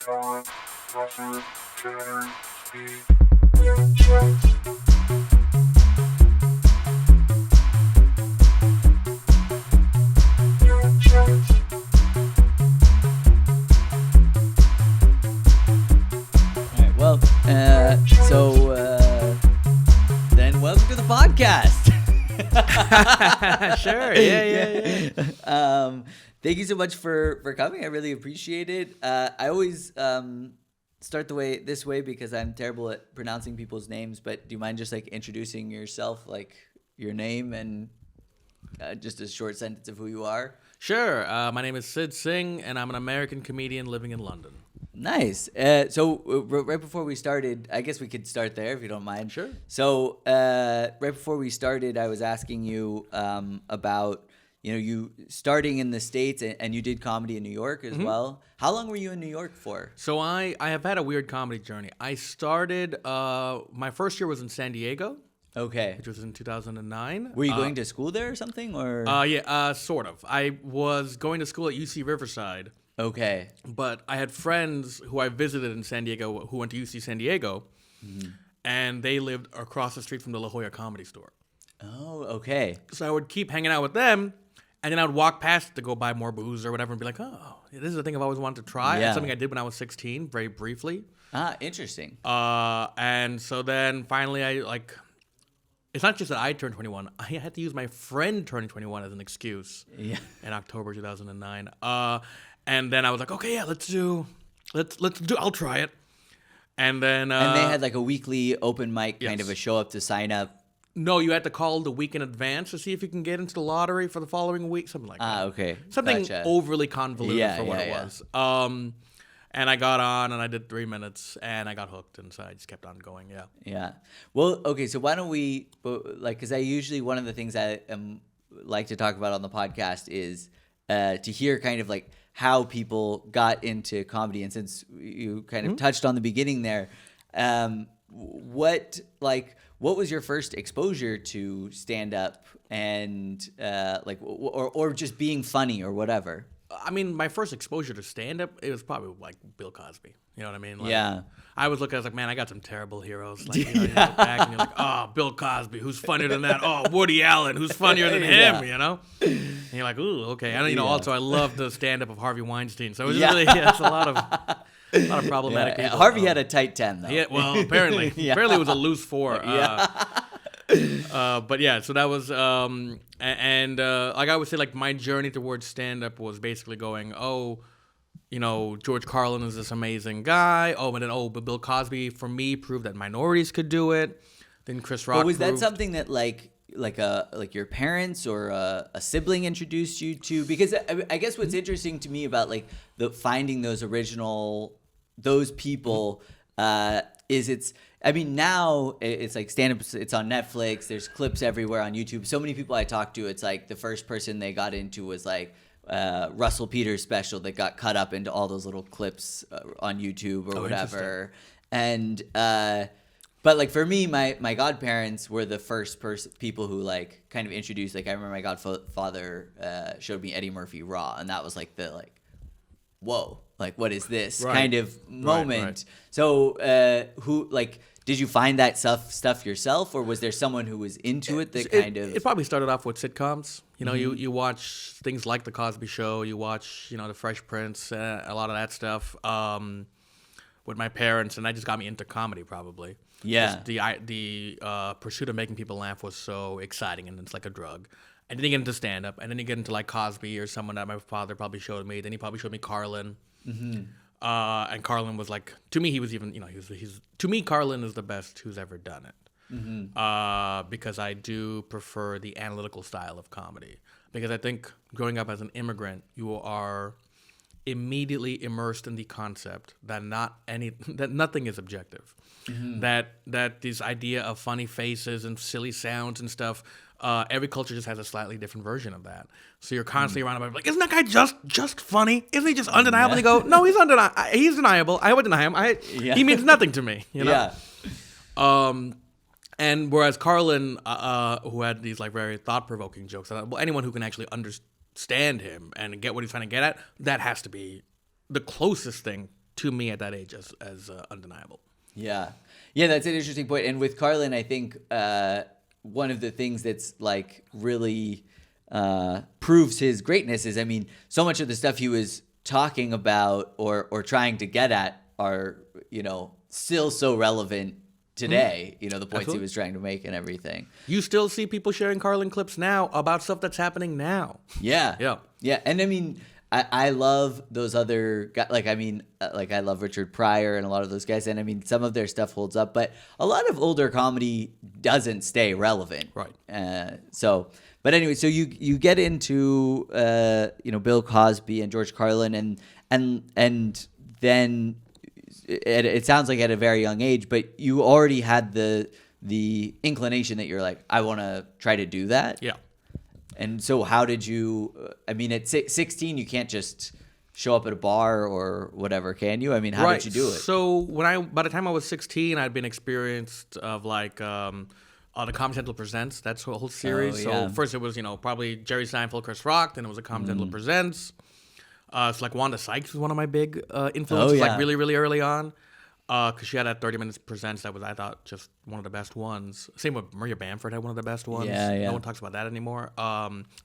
Then welcome to the podcast. Sure. Yeah. Thank you so much for coming. I really appreciate it. I always start this way because I'm terrible at pronouncing people's names. But do you mind just like introducing yourself, like your name and just a short sentence of who you are? Sure. My name is Sid Singh, and I'm an American comedian living in London. Nice. So right before we started, I guess we could start there if you don't mind. Sure. So right before we started, I was asking you about, you starting in the States and you did comedy in New York as well. How long were you in New York for? So I have had a weird comedy journey. I started, my first year was in San Diego. Okay. Which was in 2009. Were you going to school there or something? Or Yeah, sort of. I was going to school at UC Riverside. Okay. But I had friends who I visited in San Diego who went to UC San Diego, and they lived across the street from the La Jolla Comedy Store. Oh, okay. So I would keep hanging out with them, and then I would walk past to go buy more booze or whatever and be like, oh, this is a thing I've always wanted to try. Yeah. It's something I did when I was 16, very briefly. Ah, interesting. And so then finally it's not just that I turned 21. I had to use my friend turning 21 as an excuse in October 2009. And then I was like, okay, yeah, let's do, I'll try it. And then... and they had like a weekly open mic kind of a show up to sign up. No, you had to call the week in advance to see if you can get into the lottery for the following week, something like that. Ah, okay. Something Gotcha. overly convoluted for what it yeah. was. And I got on and I did 3 minutes and I got hooked, and so I just kept on going, Yeah. Well, okay, so why don't we, because I usually, one of the things I like to talk about on the podcast is to hear kind of like how people got into comedy. And since you kind of touched on the beginning there, what was your first exposure to stand up and or just being funny or whatever? I mean, my first exposure to stand-up, it was probably like Bill Cosby. You know what I mean? Like, yeah. I was looking, I was like, man, I got some terrible heroes. Like, you look back and you're like, oh, Bill Cosby, who's funnier than that? Oh, Woody Allen, who's funnier than him, you know? And you're like, ooh, okay. And, also, I love the stand-up of Harvey Weinstein. So it was really, it's a lot of problematic people. Harvey had a tight 10, though. Yeah, well, apparently. Apparently it was a loose 4. But yeah, so that was, like I would say, like my journey towards stand-up was basically going, George Carlin is this amazing guy. But Bill Cosby, for me, proved that minorities could do it. Then Chris Rock. But was that something that like your parents or a sibling introduced you to? Because I guess what's interesting to me about like finding those people is now it's like stand-up, it's on Netflix, there's clips everywhere on YouTube. So many people I talk to, it's like the first person they got into was like Russell Peters' special that got cut up into all those little clips on YouTube or whatever. And but like for me, my godparents were the first people who like kind of introduced, like I remember my godfather showed me Eddie Murphy Raw, and that was like the whoa, like what is this kind of moment. Right. So did you find that stuff yourself, or was there someone who was into it that It probably started off with sitcoms. You watch things like The Cosby Show, you watch, The Fresh Prince, a lot of that stuff with my parents, and that just got me into comedy probably. Yeah. Just the pursuit of making people laugh was so exciting, and it's like a drug. And then you get into stand-up, and then you get into like Cosby or someone that my father probably showed me. Then he probably showed me Carlin. And Carlin was like, to me, he was even, to me, Carlin is the best who's ever done it. Because I do prefer the analytical style of comedy. Because I think growing up as an immigrant, you are immediately immersed in the concept that that nothing is objective. That this idea of funny faces and silly sounds and stuff, every culture just has a slightly different version of that. So you're constantly around about like, isn't that guy just funny? Isn't he just undeniable? And they go, no, he's undeniable. He's deniable. I would deny him. He means nothing to me. Yeah. And whereas Carlin, who had these like very thought-provoking jokes, anyone who can actually understand him and get what he's trying to get at, that has to be the closest thing to me at that age as undeniable. Yeah. Yeah, that's an interesting point. And with Carlin, I think one of the things that's like really proves his greatness is, I mean, so much of the stuff he was talking about or trying to get at are, you know, still so relevant today, you know, the points Absolutely. he was trying to make and everything. You still see people sharing Carlin clips now about stuff that's happening now. Yeah. Yeah. Yeah. And I mean, I love those other guys. Like, I mean, like I love Richard Pryor and a lot of those guys. And I mean, some of their stuff holds up, but a lot of older comedy doesn't stay relevant. Right. But anyway, so you get into, you know, Bill Cosby and George Carlin and then it sounds like at a very young age, but you already had the inclination that you're like, I want to try to do that. Yeah. And so how did you, I mean, at 16, you can't just show up at a bar or whatever, can you? I mean, how did you do it? So by the time I was 16, I'd been experienced of like the Comedy Central Presents. That's a whole series. Oh, yeah. So first it was, you know, probably Jerry Seinfeld, Chris Rock. Then it was a Comedy Central Presents. It's like Wanda Sykes was one of my big influences, like really, really early on. Because she had that 30 Minutes Presents that was, I thought, just one of the best ones. Same with Maria Bamford had one of the best ones. Yeah. No one talks about that anymore.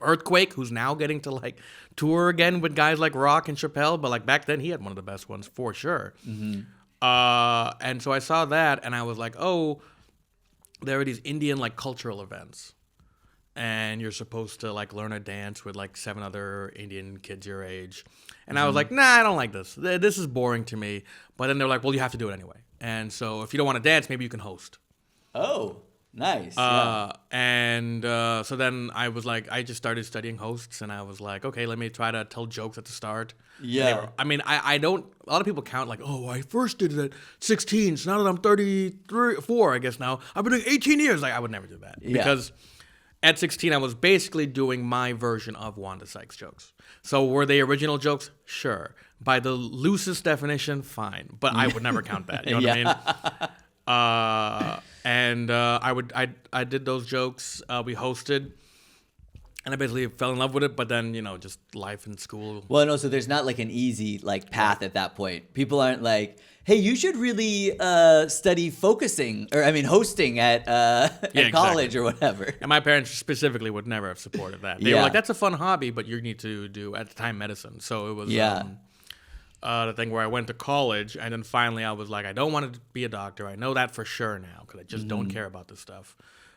Earthquake, who's now getting to like tour again with guys like Rock and Chappelle, but like back then he had one of the best ones for sure. Mm-hmm. And so I saw that and I was like, oh, there are these Indian like cultural events. And you're supposed to like learn a dance with like 7 other Indian kids your age. And I was like, nah, I don't like this. This is boring to me. But then they're like, well, you have to do it anyway. And so if you don't want to dance, maybe you can host. Oh, nice. And so then I was like, I just started studying hosts. And I was like, okay, let me try to tell jokes at the start. Yeah. I mean, I don't, a lot of people count like, oh, I first did it at 16. So now that I'm 33, 4, I guess now, I've been doing 18 years. Like, I would never do that. Yeah. Because at 16, I was basically doing my version of Wanda Sykes jokes. So were they original jokes? Sure. By the loosest definition, fine. But I would never count that. You know what I mean? I did those jokes. We hosted. And I basically fell in love with it, but then, you know, just life in school. Well, no, so there's not like an easy like path at that point. People aren't like, hey, you should really study hosting at college or whatever. And my parents specifically would never have supported that. They were like, that's a fun hobby, but you need to do, at the time, medicine. So it was the thing where I went to college, and then finally I was like, I don't want to be a doctor. I know that for sure now, because I just don't care about this stuff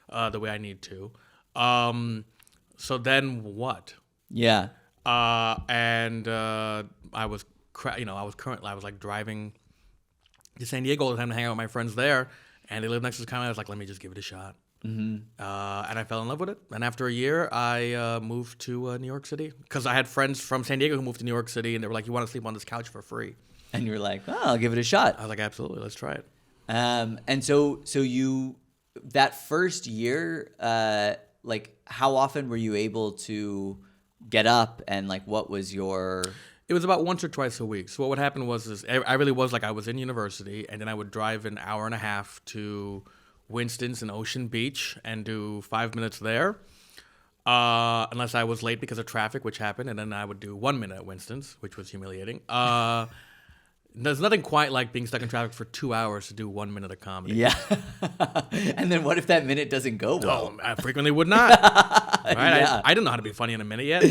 the way I need to. So then what? Yeah. I was like driving to San Diego all the time to hang out with my friends there, and they lived next to the county. I was like, let me just give it a shot. Mm-hmm. And I fell in love with it. And after a year, I moved to New York City because I had friends from San Diego who moved to New York City, and they were like, you want to sleep on this couch for free? And you were like, oh, I'll give it a shot. I was like, absolutely, let's try it. And so you, that first year, like how often were you able to get up, and like what was your... It was about once or twice a week. So what would happen was I really was like, I was in university, and then I would drive an hour and a half to Winston's and Ocean Beach and do 5 minutes there, unless I was late because of traffic, which happened, and then I would do 1 minute at Winston's, which was humiliating. There's nothing quite like being stuck in traffic for 2 hours to do 1 minute of comedy. Yeah. And then what if that minute doesn't go well? I frequently would not. Right? Yeah. I didn't know how to be funny in a minute yet.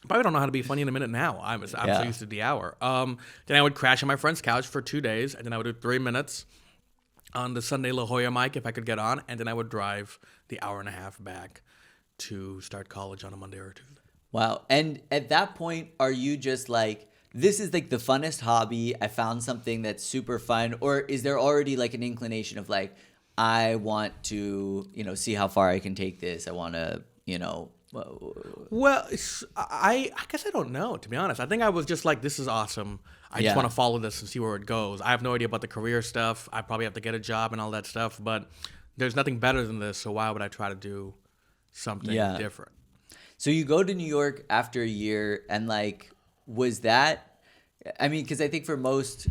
Probably don't know how to be funny in a minute now. I'm so used to the hour. Then I would crash on my friend's couch for 2 days, and then I would do 3 minutes on the Sunday La Jolla mic if I could get on, and then I would drive the hour and a half back to start college on a Monday or Tuesday. Wow. And at that point, are you just like, this is like the funnest hobby, I found something that's super fun, or is there already like an inclination of like, I want to, see how far I can take this. I want to, Well, I guess I don't know, to be honest. I think I was just like, this is awesome. I just want to follow this and see where it goes. I have no idea about the career stuff. I probably have to get a job and all that stuff, but there's nothing better than this, so why would I try to do something different? So you go to New York after a year, and like, was that, I mean, because I think for most,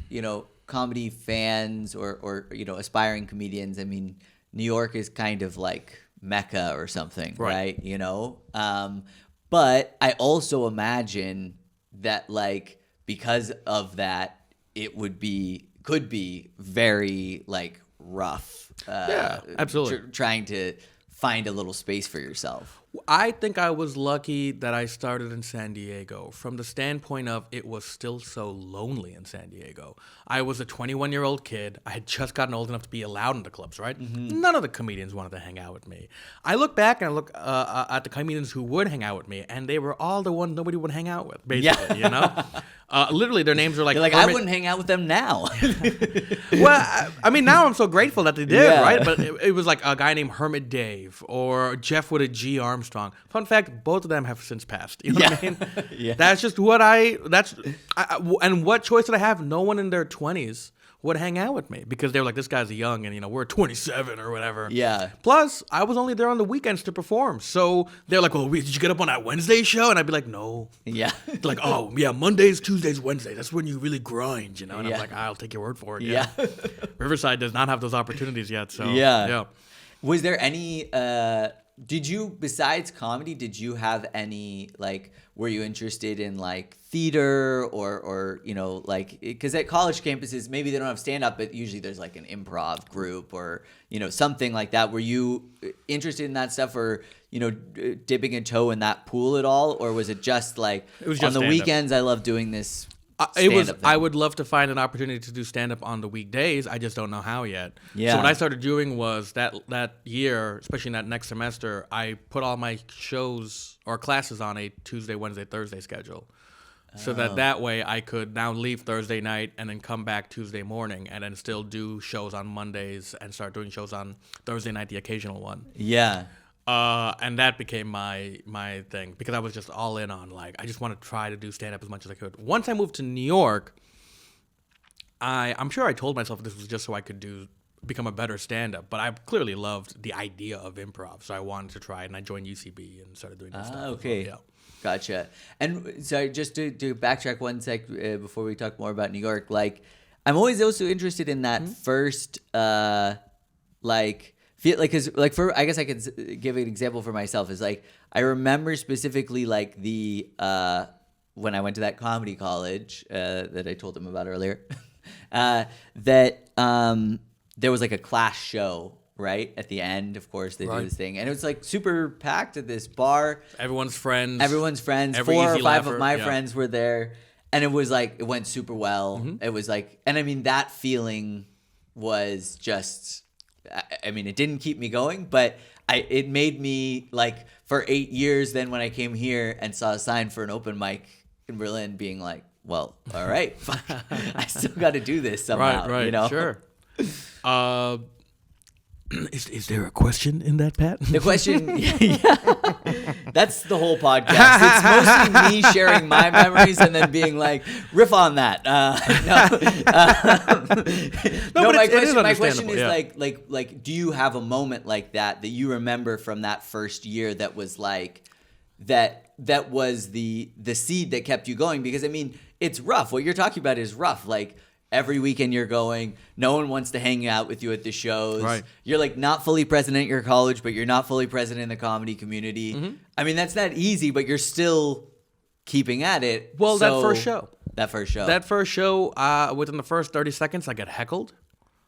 comedy fans or aspiring comedians, I mean, New York is kind of like Mecca or something, right? But I also imagine that, like, because of that, it could be very like rough. Yeah, absolutely. Trying to find a little space for yourself. I think I was lucky that I started in San Diego from the standpoint of it was still so lonely in San Diego. I was a 21-year-old kid. I had just gotten old enough to be allowed into clubs, right? Mm-hmm. None of the comedians wanted to hang out with me. I look back and I look at the comedians who would hang out with me, and they were all the ones nobody would hang out with, basically, you know? Literally, their names are like... You're like, I wouldn't hang out with them now. Well, I mean, now I'm so grateful that they did, right? But it was like a guy named Hermit Dave or Jeff with a G Armstrong. Fun fact, both of them have since passed. You know what I mean? That's just what and what choice did I have? No one in their 20s would hang out with me because they were like, this guy's young and, you know, we're 27 or whatever. Yeah. Plus, I was only there on the weekends to perform. So they're like, well, did you get up on that Wednesday show? And I'd be like, no. Yeah. Like, oh, yeah, Mondays, Tuesdays, Wednesdays. That's when you really grind, you know? And I'm like, I'll take your word for it. Yeah. Riverside does not have those opportunities yet. So, yeah. Was there any... did you, besides comedy, did you have any, like, were you interested in, like, theater or you know, like, because at college campuses, maybe they don't have stand-up, but usually there's, like, an improv group or, you know, something like that. Were you interested in that stuff or, you know, dipping a toe in that pool at all? Or was it just, like, it was just on the weekends, I love doing this I would love to find an opportunity to do stand-up on the weekdays. I just don't know how yet. Yeah. So what I started doing was that year, especially in that next semester, I put all my shows or classes on a Tuesday, Wednesday, Thursday schedule. So that way I could now leave Thursday night and then come back Tuesday morning and then still do shows on Mondays and start doing shows on Thursday night, the occasional one. Yeah. And that became my thing because I was just all in on, like, I just want to try to do stand-up as much as I could. Once I moved to New York, I'm sure I told myself this was just so I could become a better stand-up, but I clearly loved the idea of improv, so I wanted to try it, and I joined UCB and started doing that stuff. Okay. Well. Yeah. Gotcha. And so just to backtrack one sec before we talk more about New York, like, I'm always also interested in that first, like... feel like, cause like I guess I could give an example for myself is like, I remember specifically like when I went to that comedy college, that I told them about earlier, that, there was like a class show, right? At the end, of course, they do this thing. And it was like super packed at this bar. Everyone's friends. Every 4 or 5 of my friends were there. And it was like, it went super well. Mm-hmm. It was like, and I mean, that feeling was just... I mean, it didn't keep me going, but it made me, like, for 8 years then when I came here and saw a sign for an open mic in Berlin being like, well, all right, fuck, I still got to do this somehow, right, you know? Sure. Is there a question in that, Pat? The question, yeah. That's the whole podcast. It's mostly me sharing my memories and then being like, riff on that. No, my question is like, do you have a moment like that you remember from that first year that was like, that was the seed that kept you going? Because I mean, it's rough. What you're talking about is rough. Like, every weekend you're going, no one wants to hang out with you at the shows. Right. You're like not fully present at your college, but you're not fully present in the comedy community. Mm-hmm. I mean, that's not easy, but you're still keeping at it. Well, that first show, within the first 30 seconds, I got heckled.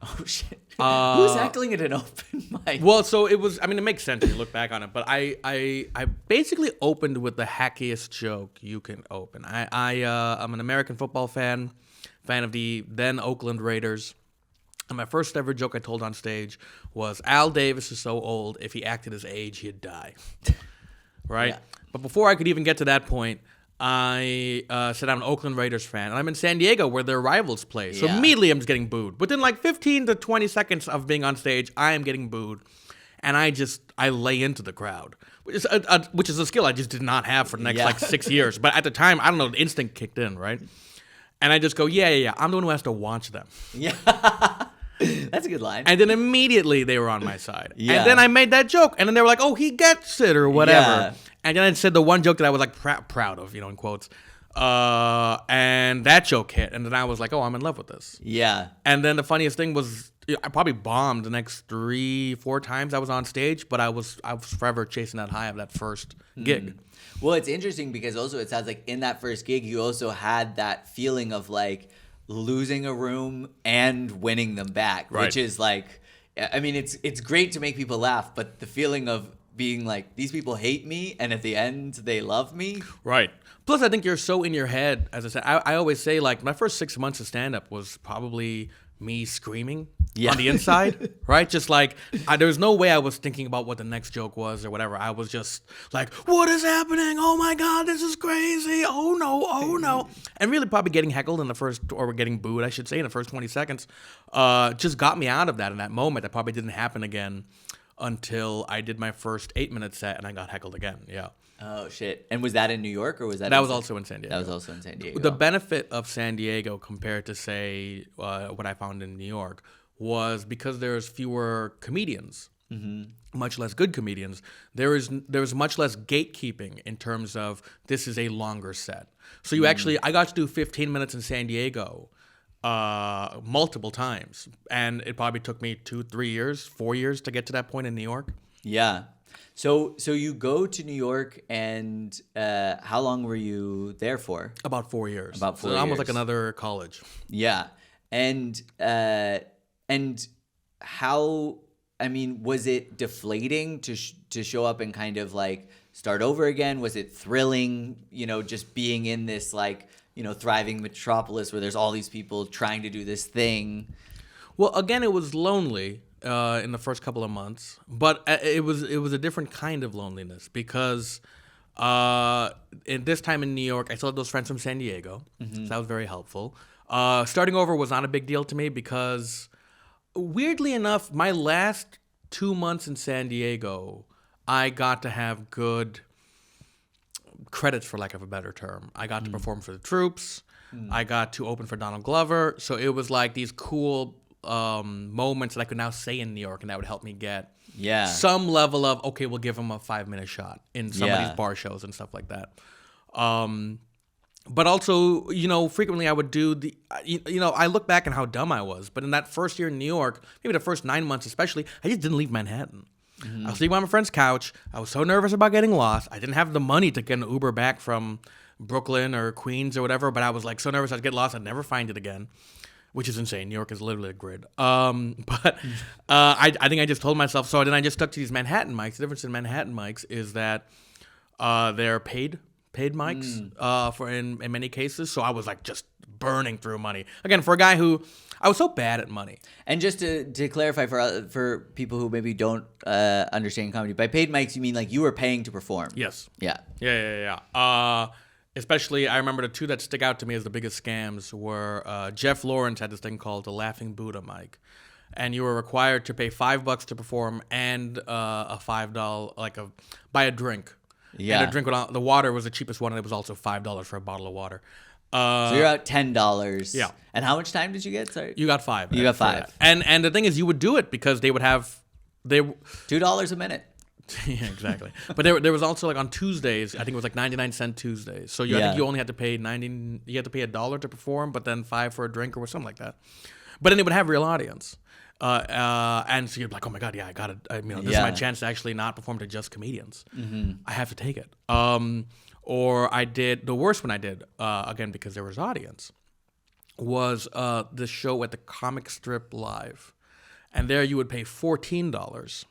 Oh, shit. Who's heckling at an open mic? Well, so it was, I mean, it makes sense when you look back on it, but I basically opened with the hackiest joke you can open. I'm an American football fan of the then Oakland Raiders. And my first ever joke I told on stage was, Al Davis is so old, if he acted his age, he'd die. Right? Yeah. But before I could even get to that point, I said I'm an Oakland Raiders fan, and I'm in San Diego where their rivals play. So immediately I'm just getting booed. Within like 15 to 20 seconds of being on stage, I am getting booed. And I lay into the crowd, which is a skill I just did not have for the next like 6 years. But at the time, I don't know, the instinct kicked in, right? And I just go, yeah. I'm the one who has to watch them. Yeah. That's a good line. And then immediately they were on my side. Yeah. And then I made that joke. And then they were like, oh, he gets it or whatever. Yeah. And then I said the one joke that I was like proud of, you know, in quotes. And that joke hit. And then I was like, oh, I'm in love with this. Yeah. And then the funniest thing was I probably bombed the next 3-4 times I was on stage. But I was forever chasing that high of that first gig. Well, it's interesting because also it sounds like in that first gig, you also had that feeling of like, losing a room and winning them back, Right. which is like, I mean, it's great to make people laugh, but the feeling of being like, these people hate me, and at the end they love me. Right. Plus, I think you're so in your head. As I said, I always say, like, my first 6 months of stand-up was probably me screaming on the inside, right? Just like, there was no way I was thinking about what the next joke was or whatever. I was just like, what is happening? Oh my God, this is crazy. Oh no, oh no. And really probably getting heckled in the first, or getting booed, I should say, in the first 20 seconds, just got me out of that in that moment. That probably didn't happen again until I did my first 8-minute set and I got heckled again. Yeah. Oh shit! And was that in New York or was that? That was also in San Diego. That was also in San Diego. The benefit of San Diego compared to, say, what I found in New York was because there's fewer comedians, much less good comedians. There's much less gatekeeping in terms of this is a longer set. So you actually, I got to do 15 minutes in San Diego multiple times, and it probably took me 2, 3 years, 4 years to get to that point in New York. Yeah. So you go to New York, and how long were you there for? About 4 years. About 4 so years. Almost like another college. Yeah. And how, I mean, was it deflating to show up and kind of like start over again? Was it thrilling, just being in this like, thriving metropolis where there's all these people trying to do this thing? Well, again, it was lonely in the first couple of months, but it was a different kind of loneliness because at this time in New York, I still had those friends from San Diego, so that was very helpful. Starting over was not a big deal to me because, weirdly enough, my last 2 months in San Diego, I got to have good credits, for lack of a better term. I got to perform for the troops. I got to open for Donald Glover. So it was like these cool moments that I could now say in New York, and that would help me get some level of, okay, we'll give him a 5-minute shot in some of these bar shows and stuff like that. But also, frequently I would do I look back on how dumb I was, but in that first year in New York, maybe the first 9 months especially, I just didn't leave Manhattan. I was sleeping on my friend's couch. I was so nervous about getting lost. I didn't have the money to get an Uber back from Brooklyn or Queens or whatever, but I was like so nervous I'd get lost, I'd never find it again, which is insane. New York is literally a grid. But I think I just told myself, so then I just stuck to these Manhattan mics. The difference in Manhattan mics is that they're paid mics for in many cases. So I was like just burning through money. Again, for a guy who, I was so bad at money. And just to clarify for people who maybe don't understand comedy, by paid mics you mean like you were paying to perform? Yes. Yeah. Especially, I remember the two that stick out to me as the biggest scams were Jeff Lawrence had this thing called the Laughing Buddha mic, and you were required to pay $5 to perform and a $5 buy a drink. Yeah. And a drink the water was the cheapest one, and it was also $5 for a bottle of water. So you're out $10. Yeah. And how much time did you get? Sorry. You got 5. You got 5. And the thing is, you would do it because they would have $2 a minute. Yeah, exactly. But there was also like on Tuesdays, I think it was like 99-cent Tuesdays. So I think you only had to pay you had to pay $1 to perform, but then $5 for a drink or something like that. But then they would have real audience. And so you're like, oh my God, yeah, I got it. This is my chance to actually not perform to just comedians. I have to take it. Or I did, the worst one I did, again, because there was audience, was the show at the Comic Strip Live. And there you would pay $14.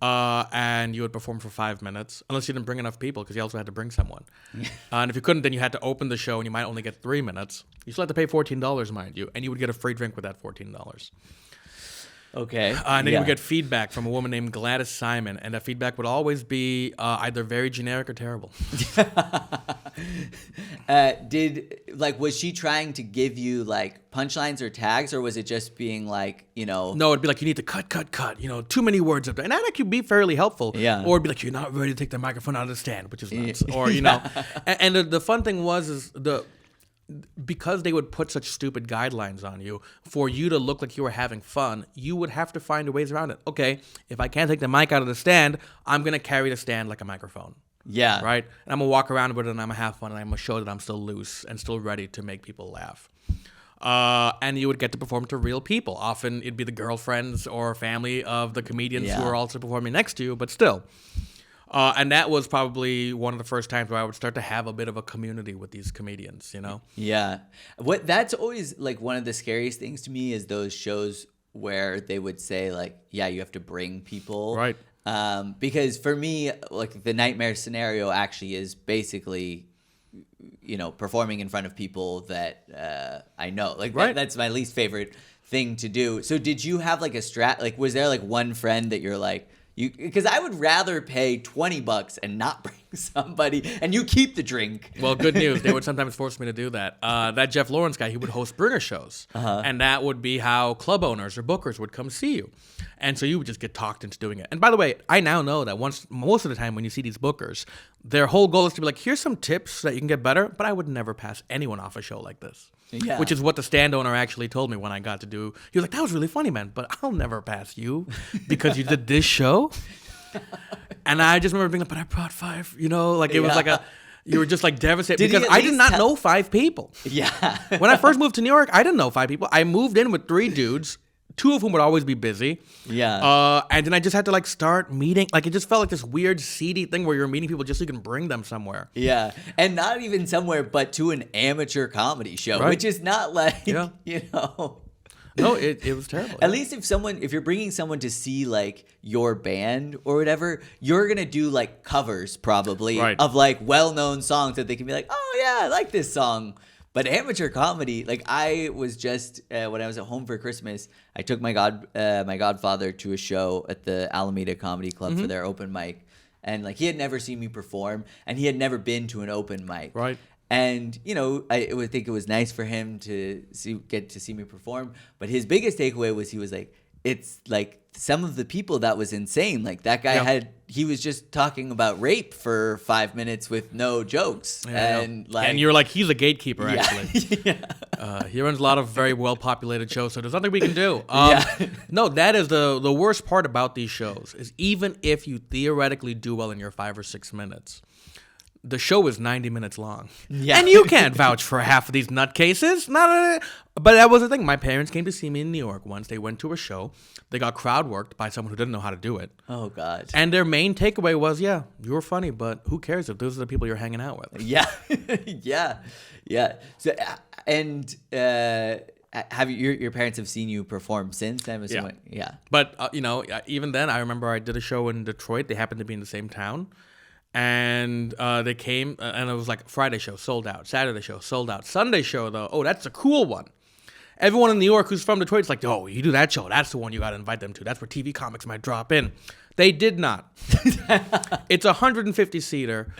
And you would perform for 5 minutes, unless you didn't bring enough people, because you also had to bring someone. And if you couldn't, then you had to open the show, and you might only get 3 minutes. You still had to pay $14, mind you, and you would get a free drink with that $14. Okay. And then you would get feedback from a woman named Gladys Simon, and that feedback would always be either very generic or terrible. Was she trying to give you like punchlines or tags, or was it just being like, No, it'd be like, you need to cut. Too many words up there. And that'd actually be fairly helpful. Yeah. Or it'd be like, you're not ready to take the microphone out of the stand, which is nuts. Or, And the fun thing was because they would put such stupid guidelines on you, for you to look like you were having fun, you would have to find ways around it. Okay, if I can't take the mic out of the stand, I'm going to carry the stand like a microphone. Yeah. Right? And I'm going to walk around with it, and I'm going to have fun, and I'm going to show that I'm still loose and still ready to make people laugh. And you would get to perform to real people. Often it'd be the girlfriends or family of the comedians who are also performing next to you, but still. And that was probably one of the first times where I would start to have a bit of a community with these comedians, you know? Yeah. That's always like one of the scariest things to me is those shows where they would say like, yeah, you have to bring people. Right. Because for me, like the nightmare scenario actually is basically, you know, performing in front of people that I know. Like that's my least favorite thing to do. So did you have like like was there like one friend that you're like, because I would rather pay $20 and not bring somebody, and you keep the drink. Well, good news. They would sometimes force me to do that. That Jeff Lawrence guy, he would host bringer shows, and that would be how club owners or bookers would come see you, and so you would just get talked into doing it. And by the way, I now know that most of the time when you see these bookers, their whole goal is to be like, here's some tips so that you can get better. But I would never pass anyone off a show like this. Yeah. Which is what the stand owner actually told me when I got to do. He was like, that was really funny, man, but I'll never pass you because you did this show. And I just remember being like, but I brought 5, you know, like it was like you were just like devastated because I did not know 5 people. Yeah. When I first moved to New York, I didn't know 5 people. I moved in with 3 dudes, 2 of whom would always be busy. Yeah. And then I just had to like start meeting. Like it just felt like this weird seedy thing where you're meeting people just so you can bring them somewhere. Yeah. And not even somewhere, but to an amateur comedy show, which is not like, you know. No, it was terrible. At least if you're bringing someone to see like your band or whatever, you're going to do like covers probably of like well-known songs that they can be like, oh yeah, I like this song. But amateur comedy, like I was just, when I was at home for Christmas, I took my godfather to a show at the Alameda Comedy Club for their open mic. And like he had never seen me perform and he had never been to an open mic. Right. And, you know, I would think it was nice for him to get to see me perform. But his biggest takeaway was he was like, it's like some of the people that was insane. Like that guy he was just talking about rape for 5 minutes with no jokes. Yeah, and you're like, he's a gatekeeper, actually. He runs a lot of very well-populated shows, so there's nothing we can do. No, that is the worst part about these shows is even if you theoretically do well in your 5 or 6 minutes, the show is 90 minutes long. Yeah. And you can't vouch for half of these nutcases. But that was the thing. My parents came to see me in New York once. They went to a show. They got crowd worked by someone who didn't know how to do it. Oh, God. And their main takeaway was, you were funny, but who cares if those are the people you're hanging out with? Yeah. Yeah. So, and have your parents have seen you perform since? I'm assuming. Yeah. But, even then, I remember I did a show in Detroit. They happened to be in the same town. And they came, and it was like Friday show, sold out. Saturday show, sold out. Sunday show, though, oh, that's a cool one. Everyone in New York who's from Detroit is like, oh, you do that show. That's the one you got to invite them to. That's where TV comics might drop in. They did not. It's a 150-seater.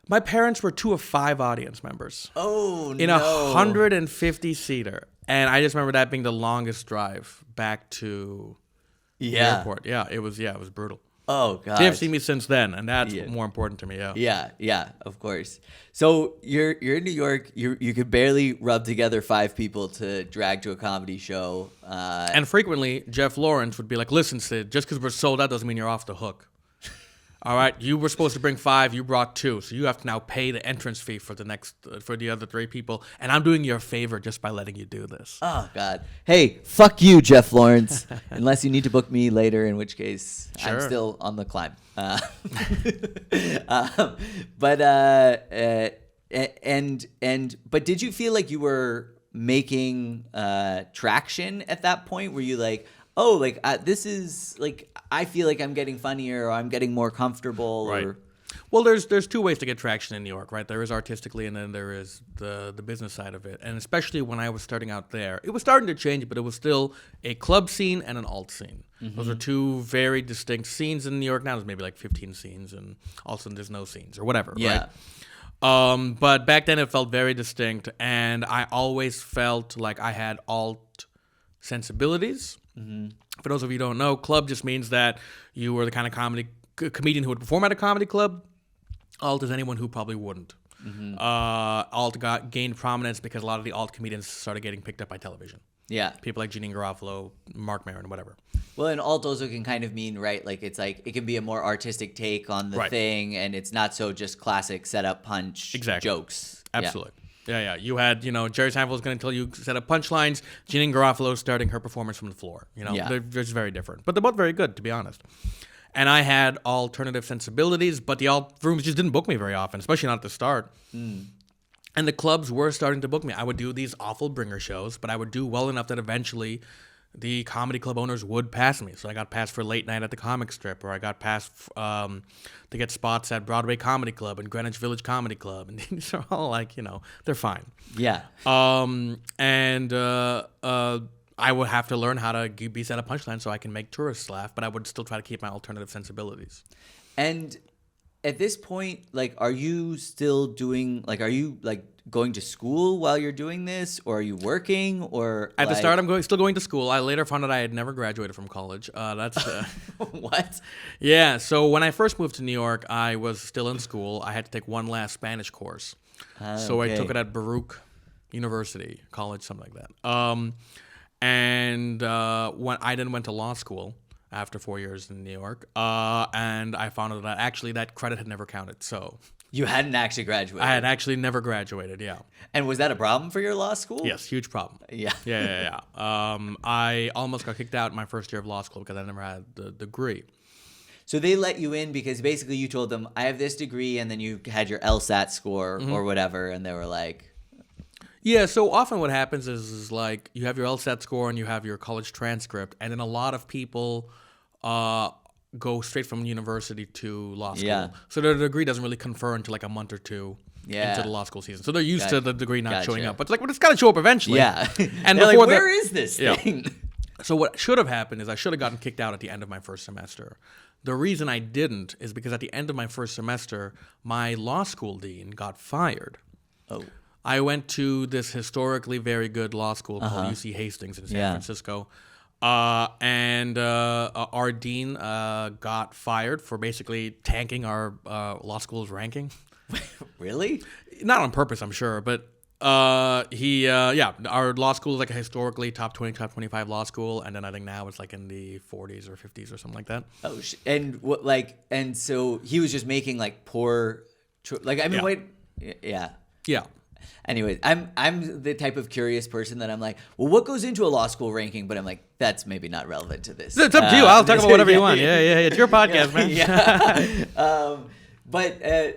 My parents were 2 of 5 audience members. Oh, no. In a 150-seater. And I just remember that being the longest drive back to the airport. Yeah, it was brutal. Oh, God. They have seen me since then, and that's more important to me, Yeah, of course. So you're in New York. You could barely rub together 5 people to drag to a comedy show. And frequently, Jeff Lawrence would be like, listen, Sid, just because we're sold out doesn't mean you're off the hook. All right, you were supposed to bring 5, you brought 2, so you have to now pay the entrance fee for the other 3 people, and I'm doing you a favor just by letting you do this. Oh, God. Hey, fuck you, Jeff Lawrence, unless you need to book me later, in which case I'm still on the climb. But did you feel like you were making traction at that point? Were you like, oh, like this is like I feel like I'm getting funnier or I'm getting more comfortable? Right. Or... Well, there's 2 ways to get traction in New York, right? There is artistically, and then there is the business side of it. And especially when I was starting out there, it was starting to change, but it was still a club scene and an alt scene. Mm-hmm. Those are 2 very distinct scenes in New York. Now there's maybe like 15 scenes, and also there's no scenes or whatever, right? But back then it felt very distinct, and I always felt like I had alt sensibilities. Mm-hmm. For those of you who don't know, club just means that you were the kind of comedian who would perform at a comedy club. Alt is anyone who probably wouldn't. Mm-hmm. Alt gained prominence because a lot of the alt comedians started getting picked up by television. Yeah. People like Jeanine Garofalo, Mark Maron, whatever. Well, and alt also can kind of mean, right, like it's like it can be a more artistic take on the thing, and it's not so just classic setup punch jokes. Absolutely. Yeah. You had, Jerry Seinfeld's going to tell you set up punchlines. Jeanine Garofalo starting her performance from the floor. They're just very different. But they're both very good, to be honest. And I had alternative sensibilities, but the alt rooms just didn't book me very often, especially not at the start. And the clubs were starting to book me. I would do these awful bringer shows, but I would do well enough that eventually the comedy club owners would pass me. So I got passed for late night at the Comic Strip, or I got passed to get spots at Broadway Comedy Club and Greenwich Village Comedy Club. And these are all like, they're fine. Yeah. I would have to learn how to be set a punchline so I can make tourists laugh, but I would still try to keep my alternative sensibilities. And at this point, like, are you still doing, like, are you, like, going to school while you're doing this, or are you working, or at the start I'm still going to school. I later found out I had never graduated from college. What? Yeah, so when I first moved to New York, I was still in school. I had to take one last Spanish course. So I took it at Baruch University College, something like that. When I then went to law school after 4 years in New York, and I found out that actually that credit had never counted. So you hadn't actually graduated. I had actually never graduated. Yeah. And was that a problem for your law school? Yes, huge problem. Yeah. Yeah. I almost got kicked out in my first year of law school because I never had the degree. So they let you in because basically you told them, I have this degree, and then you had your LSAT score or whatever, and they were like... Yeah, so often what happens is like you have your LSAT score and you have your college transcript, and then a lot of people go straight from university to law school. Yeah. So their degree doesn't really confer until like a month or two into the law school season. So they're used to the degree not showing up. But it's like, well, it's got to show up eventually. Yeah. And they're like, where is this thing? So what should have happened is I should have gotten kicked out at the end of my first semester. The reason I didn't is because at the end of my first semester, my law school dean got fired. Oh. I went to this historically very good law school called UC Hastings in San Francisco. And our dean got fired for basically tanking our law school's ranking. Really? Not on purpose, I'm sure, but our law school is like a historically top 20, top 25 law school, and then I think now it's like in the 40s or 50s or something like that. Oh, and what, like, and so he was just making like poor, yeah. Anyways, I'm the type of curious person that I'm like, well, what goes into a law school ranking? But I'm like, that's maybe not relevant to this. It's up to you. I'll talk about whatever you want. Yeah. It's your podcast, man. Yeah.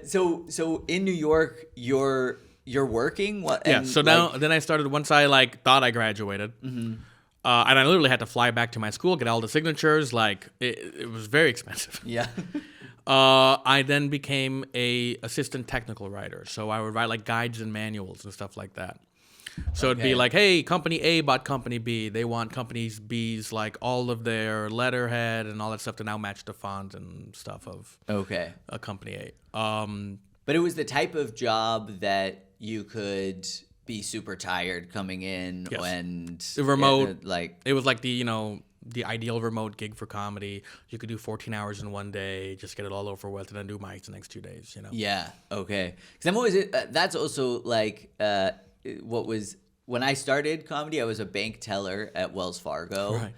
So in New York, you're working. What? Yeah. So now, then I started once I like thought I graduated, and I literally had to fly back to my school, get all the signatures. Like it was very expensive. Yeah. I then became a assistant technical writer. So I would write like guides and manuals and stuff like that. So it'd be like, hey, company A bought company B. They want companies B's like all of their letterhead and all that stuff to now match the font and stuff of a company A. But it was the type of job that you could be super tired coming in and remote. Like it was like the ideal remote gig for comedy. You could do 14 hours in one day, just get it all over with, and then do mics the next 2 days, Yeah, okay. Because I'm always, that's also like, what was, when I started comedy, I was a bank teller at Wells Fargo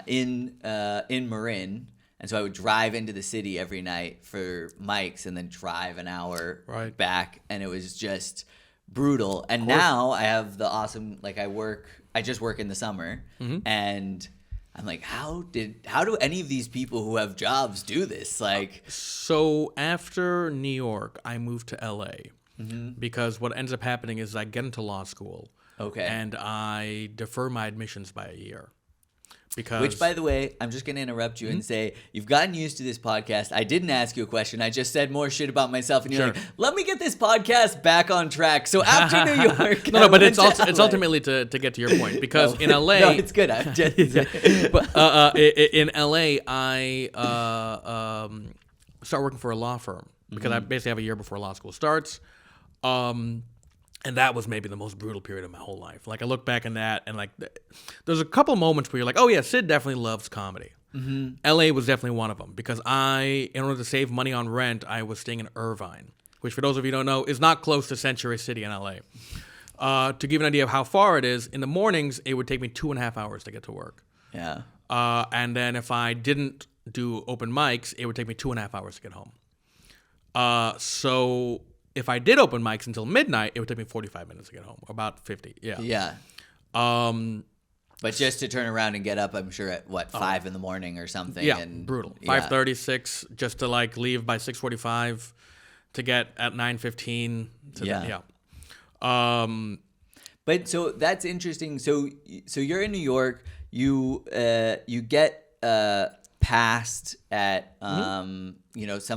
in Marin. And so I would drive into the city every night for mics and then drive an hour back. And it was just brutal. And now I have the awesome, like I just work in the summer, and I'm like, how do any of these people who have jobs do this? Like, so after New York, I moved to LA because what ends up happening is I get into law school, and I defer my admissions by a year. Which, by the way, I'm just going to interrupt you and say, you've gotten used to this podcast. I didn't ask you a question. I just said more shit about myself. And you're like, let me get this podcast back on track. So after New York. No, but it's ultimately to get to your point. Because in LA. No, it's good. I'm just but in LA, I start working for a law firm because I basically have a year before law school starts. And that was maybe the most brutal period of my whole life. Like, I look back on that, and, like, there's a couple moments where you're like, oh, yeah, Sid definitely loves comedy. L.A. was definitely one of them, because in order to save money on rent, I was staying in Irvine, which, for those of you who don't know, is not close to Century City in L.A. To give an idea of how far it is, in the mornings, it would take me 2.5 hours to get to work. Yeah. And then if I didn't do open mics, it would take me 2.5 hours to get home. So if I did open mics until midnight, it would take me 45 minutes to get home, about 50. Yeah. Yeah. But just to turn around and get up, I'm sure at 5 in the morning or something. Yeah, and brutal. Yeah. 5:30, 6, just to like leave by 6:45 to get at 9:15. Yeah. Yeah. But so that's interesting. So you're in New York. You get passed at some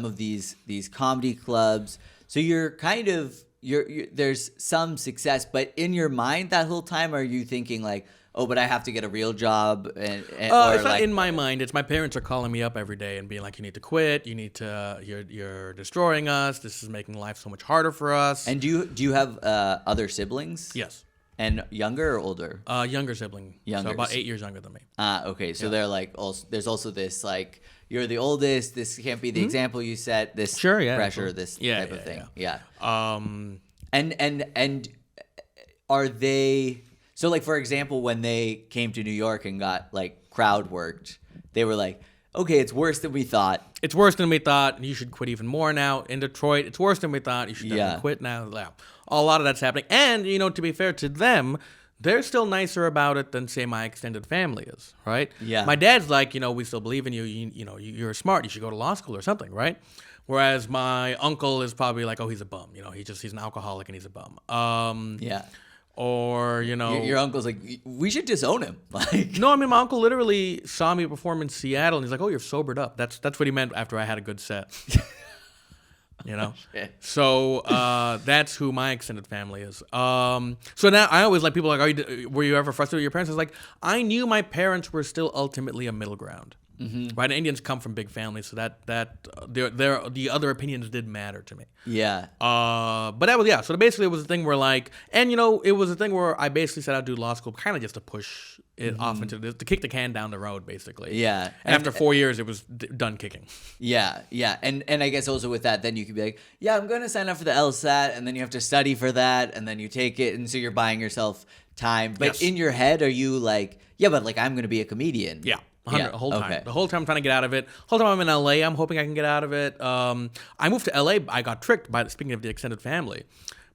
of these comedy clubs. So you're kind of you're there's some success, but in your mind that whole time, are you thinking like, oh, but I have to get a real job? Or it's not in my mind. It's my parents are calling me up every day and being like, you need to quit. You need to. You're destroying us. This is making life so much harder for us. And do you have other siblings? Yes. And younger or older? Younger sibling. So about 8 years younger than me. Okay. So they're like, also, there's also this like, you're the oldest. This can't be the example you set. This pressure, this type of thing. Yeah. And are they? So like, for example, when they came to New York and got like crowd worked, they were like, okay, it's worse than we thought. It's worse than we thought. You should quit even more now. In Detroit, it's worse than we thought. You should definitely quit now. Yeah. A lot of that's happening. And, to be fair to them, they're still nicer about it than, say, my extended family is, right? Yeah. My dad's like, we still believe in you. You're smart. You should go to law school or something, right? Whereas my uncle is probably like, oh, he's a bum. He's an alcoholic and he's a bum. Yeah. Or, your uncle's like, we should disown him. Like, no, I mean, my uncle literally saw me perform in Seattle, and he's like, oh, you're sobered up. That's what he meant after I had a good set. So that's who my extended family is. So now I always like people like, were you ever frustrated with your parents? I was like, I knew my parents were still ultimately a middle ground. Mm-hmm. Right, Indians come from big families, so that the other opinions did matter to me. Yeah. But that was So basically, it was a thing where like, and it was a thing where I basically said I'd do law school, kind of just to push it off into this, to kick the can down the road, basically. Yeah. And after 4 years, it was done kicking. Yeah, yeah, and I guess also with that, then you could be like, yeah, I'm going to sign up for the LSAT, and then you have to study for that, and then you take it, and so you're buying yourself time. But in your head, are you like, yeah, but like I'm going to be a comedian? Yeah. The whole time. Okay. The whole time I'm trying to get out of it. The whole time I'm in LA, I'm hoping I can get out of it. I moved to LA. I got tricked by, speaking of the extended family,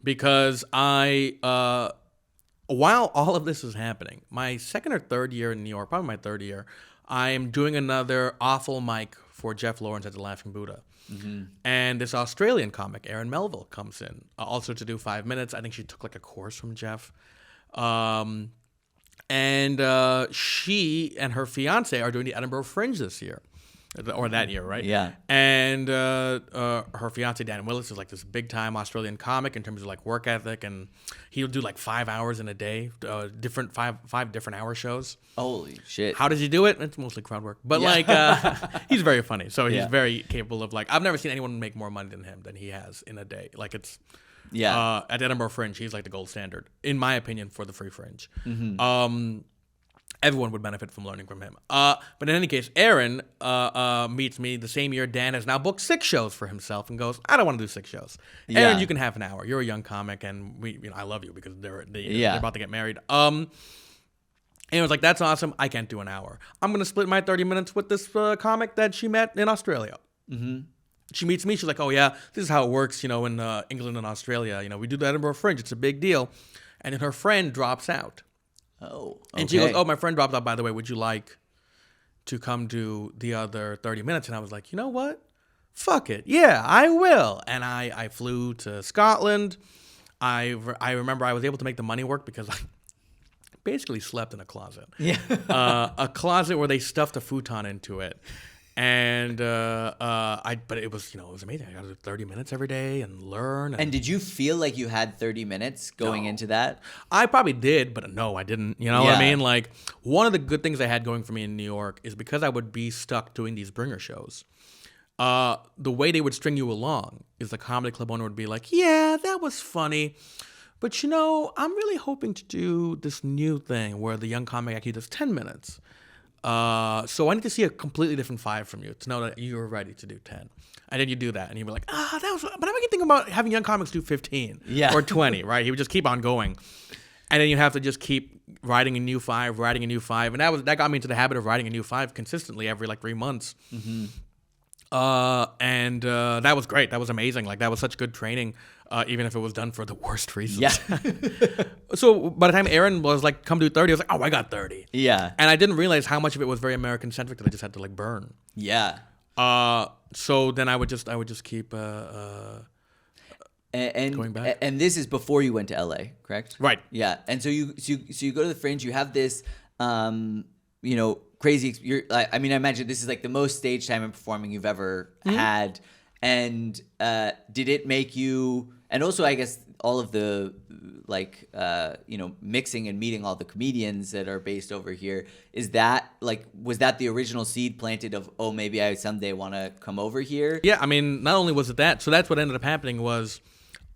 because while all of this is happening, my second or third year in New York, probably my third year, I am doing another awful mic for Jeff Lawrence at the Laughing Buddha. Mm-hmm. And this Australian comic, Erin Melville, comes in also to do 5 minutes. I think she took like a course from Jeff. And she and her fiance are doing the Edinburgh Fringe this year, or that year, right? Yeah. And her fiance, Dan Willis, is like this big time Australian comic in terms of like work ethic, and he'll do like 5 hours in a day, five different hour shows. Holy shit! How does he do it? It's mostly crowd work, but like he's very funny, so he's very capable of like. I've never seen anyone make more money than he has in a day. Like it's. Yeah. At Edinburgh Fringe, he's like the gold standard, in my opinion, for the free fringe. Mm-hmm. Everyone would benefit from learning from him. But in any case, Aaron meets me the same year. Dan has now booked 6 shows for himself and goes, I don't want to do 6 shows. Yeah. Aaron, you can have an hour. You're a young comic, and I love you because they're about to get married. Aaron was like, that's awesome. I can't do an hour. I'm going to split my 30 minutes with this comic that she met in Australia. Mm-hmm. She meets me. She's like, oh, yeah, this is how it works, in England and Australia. We do the Edinburgh Fringe. It's a big deal. And then her friend drops out. Oh, okay. And she goes, oh, my friend dropped out, by the way. Would you like to come do the other 30 minutes? And I was like, you know what? Fuck it. Yeah, I will. And I flew to Scotland. I remember I was able to make the money work because I basically slept in a closet. Yeah. A closet where they stuffed a futon into it. And but it was it was amazing. I got to do 30 minutes every day and learn. And did you feel like you had 30 minutes going into that? I probably did, but no, I didn't. You know what I mean? Like one of the good things I had going for me in New York is because I would be stuck doing these bringer shows. The way they would string you along is the comedy club owner would be like, "Yeah, that was funny, but I'm really hoping to do this new thing where the young comic actually does 10 minutes." So I need to see a completely different 5 from you to know that you're ready to do 10. And then you do that, and you'd be like, that was. But I'm thinking about having young comics do 15 or 20, right? He would just keep on going, and then you have to just keep writing a new 5, and that got me into the habit of writing a new 5 consistently every like 3 months. Mm-hmm. And that was great. That was amazing. Like, that was such good training, even if it was done for the worst reasons. Yeah. So by the time Aaron was like, come do 30, I was like, oh, I got 30. Yeah. And I didn't realize how much of it was very American-centric that I just had to, like, burn. Yeah. So then I would just keep going back. And this is before you went to LA, correct? Right. Yeah. And so you go to the Fringe. You have this, crazy. I imagine this is like the most stage time and performing you've ever had. And did it make you? And also, I guess all of the mixing and meeting all the comedians that are based over here. Was that the original seed planted of, oh, maybe I someday want to come over here? Yeah. I mean, not only was it that. So that's what ended up happening was,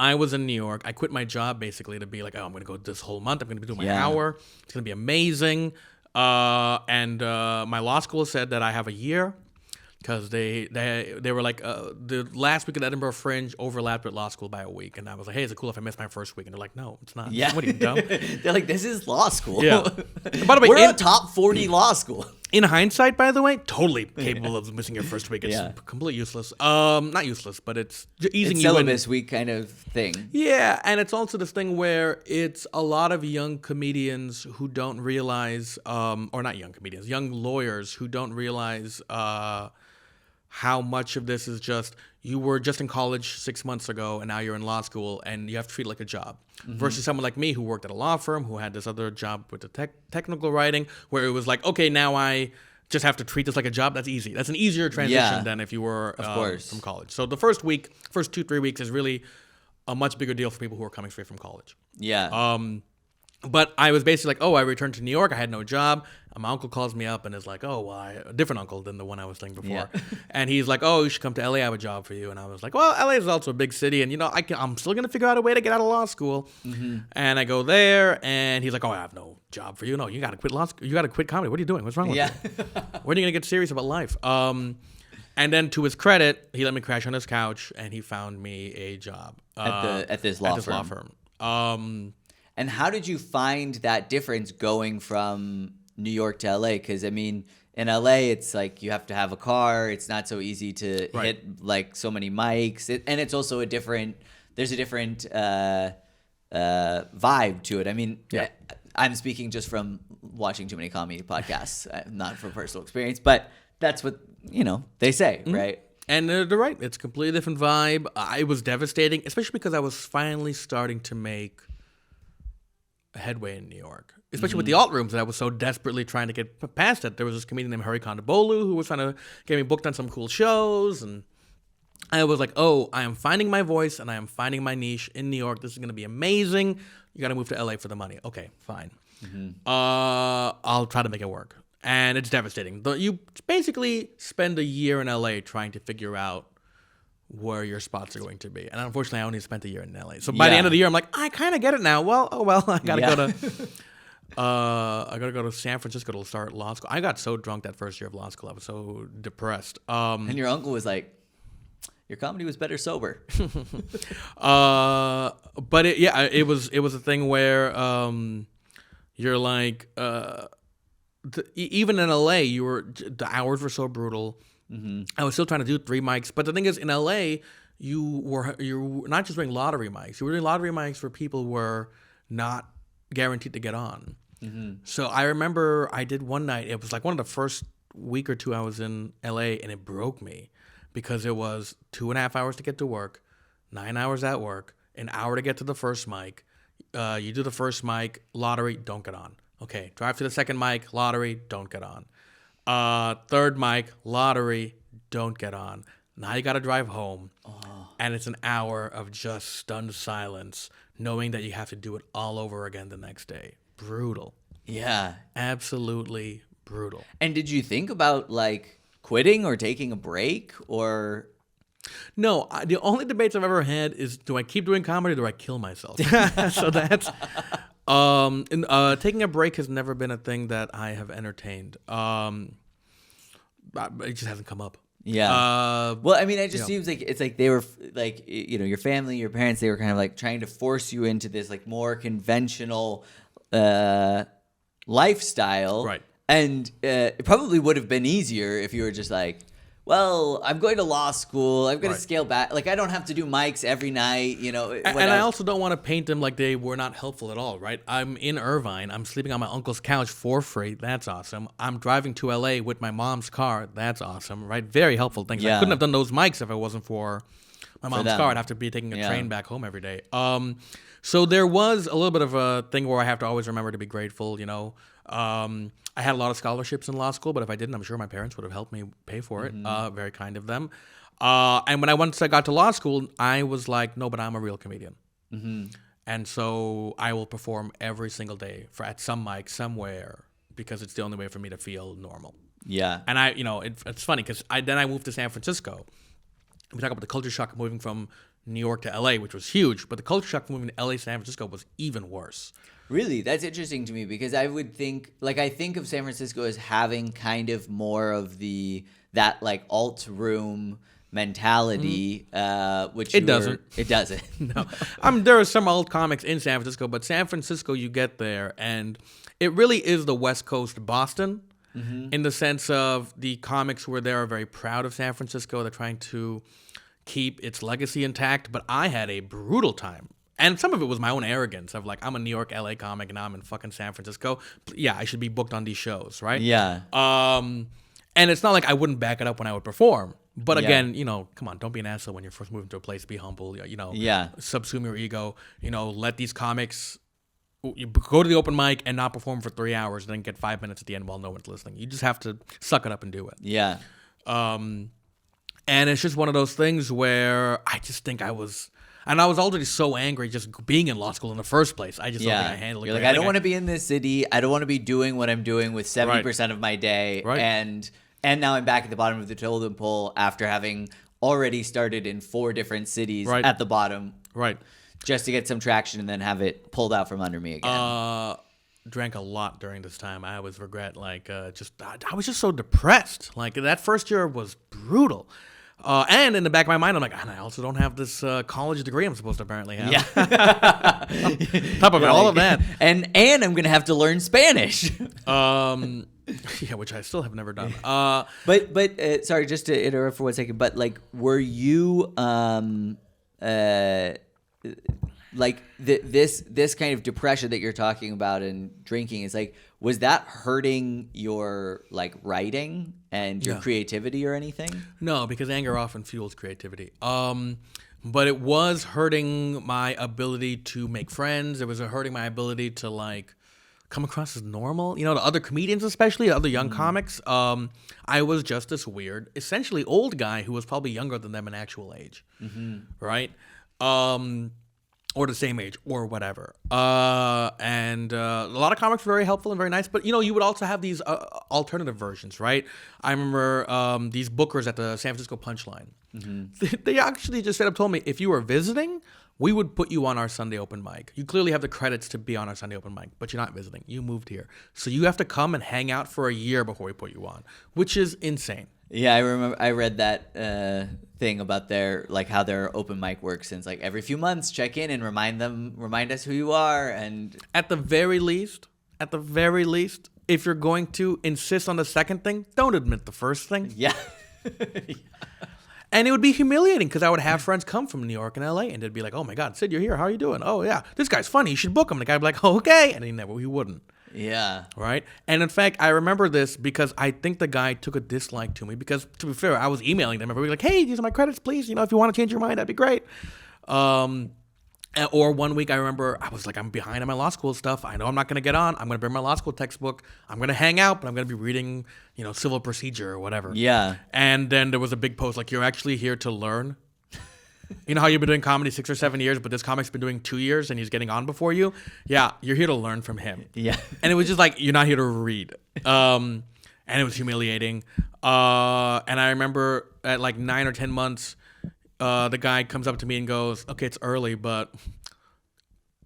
I was in New York. I quit my job basically to be like, oh, I'm going to go this whole month. I'm going to be doing my hour. It's going to be amazing. And my law school said that I have a year because they were like, the last week of the Edinburgh Fringe overlapped with law school by a week. And I was like, hey, is it cool if I miss my first week? And they're like, no, it's not. Yeah. What are you, dumb? They're like, this is law school. Yeah. By the way, we're a top 40 law school. In hindsight, by the way, totally capable of missing your first week. It's completely useless. Not useless, but it's easing you in. Syllabus week kind of thing. Yeah, and it's also this thing where it's a lot of young comedians who don't realize, or not young comedians, young lawyers who don't realize how much of this is just, you were just in college 6 months ago and now you're in law school and you have to treat it like a job. Versus someone like me who worked at a law firm, who had this other job with the technical writing, where it was like, okay, now I just have to treat this like a job. That's easy. That's an easier transition than if you were from college. So the first 2-3 weeks is really a much bigger deal for people who are coming straight from college. Yeah. But I was basically like, oh, I returned to New York. I had no job. My uncle calls me up and is like, oh, well, a different uncle than the one I was saying before. Yeah. And he's like, oh, you should come to LA. I have a job for you. And I was like, well, LA is also a big city. And, I'm still going to figure out a way to get out of law school. And I go there and he's like, oh, I have no job for you. No, you got to quit law school. You got to quit comedy. What are you doing? What's wrong with you? When are you going to get serious about life? And then to his credit, he let me crash on his couch and he found me a job at this law firm. And how did you find that difference going from New York to LA? Because, in LA, it's like you have to have a car. It's not so easy to hit like so many mics. And it's also there's a different vibe to it. I'm speaking just from watching too many comedy podcasts, not from personal experience, but that's what, they say, right? And they're right. It's a completely different vibe. It was devastating, especially because I was finally starting to make headway in New York, especially with the alt rooms that I was so desperately trying to get past it. There was this comedian named Hari Kondabolu who was trying to get me booked on some cool shows, and I was like, oh, I am finding my voice and I am finding my niche in New York. This is going to be amazing. You got to move to LA for the money. Okay, fine. I'll try to make it work. And it's devastating. You basically spend a year in LA trying to figure out where your spots are going to be. And unfortunately, I only spent a year in LA. So by the end of the year, I'm like, I kind of get it now. I got to go to I got to go to San Francisco to start law school. I got so drunk that first year of law school. I was so depressed. And your uncle was like, your comedy was better sober. But it was a thing where you're like, even in LA, the hours were so brutal. I was still trying to do 3 mics, but the thing is, in LA, you were not just doing lottery mics. You were doing lottery mics for people who were not guaranteed to get on. So I remember I did one night. It was like one of the first week or two I was in LA, and it broke me because it was 2.5 hours to get to work, 9 hours at work, an hour to get to the first mic. You do the first mic, lottery, don't get on. Okay, drive to the second mic, lottery, don't get on. Third mic, lottery, don't get on. Now you got to drive home. And it's an hour of just stunned silence, knowing that you have to do it all over again the next day. Brutal. Yeah. Absolutely brutal. And did you think about like quitting or taking a break or? No, the only debates I've ever had is, do I keep doing comedy or do I kill myself? So that's... taking a break has never been a thing that I have entertained. It just hasn't come up. Yeah. Well, it just seems like it's like they were like, your family, your parents, they were kind of like trying to force you into this like more conventional lifestyle. Right. And it probably would have been easier if you were just like, well, I'm going to law school. I'm going Right. to scale back. Like, I don't have to do mics every night, you know. And I also don't want to paint them like they were not helpful at all, right? I'm in Irvine. I'm sleeping on my uncle's couch for free. That's awesome. I'm driving to LA with my mom's car. That's awesome, right? Very helpful things. I Yeah. couldn't have done those mics if it wasn't for my mom's them. car. I'd have to be taking a Yeah. train back home every day. So there was a little bit of a thing where I have to always remember to be grateful, you know. I had a lot of scholarships in law school, but if I didn't, I'm sure my parents would have helped me pay for it. Very kind of them. And when once I got to law school, I was like, no, but I'm a real comedian. And so I will perform every single day at some mic somewhere because it's the only way for me to feel normal. Yeah. And it's funny because then I moved to San Francisco. We talk about the culture shock of moving from New York to LA, which was huge, but the culture shock from moving to LA to San Francisco was even worse. Really? That's interesting to me because I would think, like, I think of San Francisco as having kind of more of that like alt room mentality, which It doesn't. It doesn't. No, there are some old comics in San Francisco, but San Francisco, you get there, and it really is the West Coast Boston, in the sense of the comics who are there are very proud of San Francisco. They're trying to keep its legacy intact, but I had a brutal time. And some of it was my own arrogance of like, I'm a New York, LA comic, and now I'm in fucking San Francisco. Yeah, I should be booked on these shows, right? Yeah. And it's not like I wouldn't back it up when I would perform. But Yeah. again, come on, don't be an asshole when you're first moving to a place. Be humble, Yeah. subsume your ego, let these comics you go to the open mic and not perform for 3 hours and then get 5 minutes at the end while no one's listening. You just have to suck it up and do it. Yeah. And it's just one of those things where I just think I was already so angry just being in law school in the first place. I just don't think I handled it. You're like, I don't want to be in this city. I don't want to be doing what I'm doing with 70% of my day. Right. And now I'm back at the bottom of the totem pole after having already started in 4 different cities Right. at the bottom. Right. Just to get some traction and then have it pulled out from under me again. Drank a lot during this time. I always regret, I was just so depressed. Like, that first year was brutal. And in the back of my mind, I'm like, and I also don't have this college degree I'm supposed to apparently have. Yeah. Top of all of that. And I'm going to have to learn Spanish. Yeah, which I still have never done. But sorry, just to interrupt for 1 second, but like, were you like this kind of depression that you're talking about and drinking is like, was that hurting your like writing and your creativity or anything? No, because anger often fuels creativity. But it was hurting my ability to make friends. It was hurting my ability to like come across as normal. To other comedians, especially other young comics. I was just this weird, essentially old guy who was probably younger than them in actual age, right? Or the same age, or whatever. And a lot of comics were very helpful and very nice. But, you would also have these alternative versions, right? I remember these bookers at the San Francisco Punchline. They actually just straight up told me, if you were visiting, we would put you on our Sunday open mic. You clearly have the credits to be on our Sunday open mic, but you're not visiting. You moved here. So you have to come and hang out for a year before we put you on, which is insane. Yeah, I remember I read that thing about how their open mic works, and it's like every few months check in and remind us who you are. And at the very least, if you're going to insist on the second thing, don't admit the first thing. Yeah. And it would be humiliating because I would have friends come from New York and LA and they'd be like, oh my God, Sid, you're here. How are you doing? Oh yeah, this guy's funny. You should book him. And the guy would be like, oh, okay. And he wouldn't. Yeah. Right. And in fact, I remember this because I think the guy took a dislike to me because, to be fair, I was emailing them. Everybody was like, hey, these are my credits, please. If you want to change your mind, that'd be great. Or one week I remember I was like, I'm behind on my law school stuff. I know I'm not going to get on. I'm going to bring my law school textbook. I'm going to hang out, but I'm going to be reading, civil procedure or whatever. Yeah. And then there was a big post like, you're actually here to learn. You know how you've been doing comedy 6 or 7 years, but this comic's been doing 2 years and he's getting on before you? Yeah, you're here to learn from him. Yeah. And it was just like, you're not here to read. And it was humiliating. And I remember at like 9 or 10 months, the guy comes up to me and goes, okay, it's early, but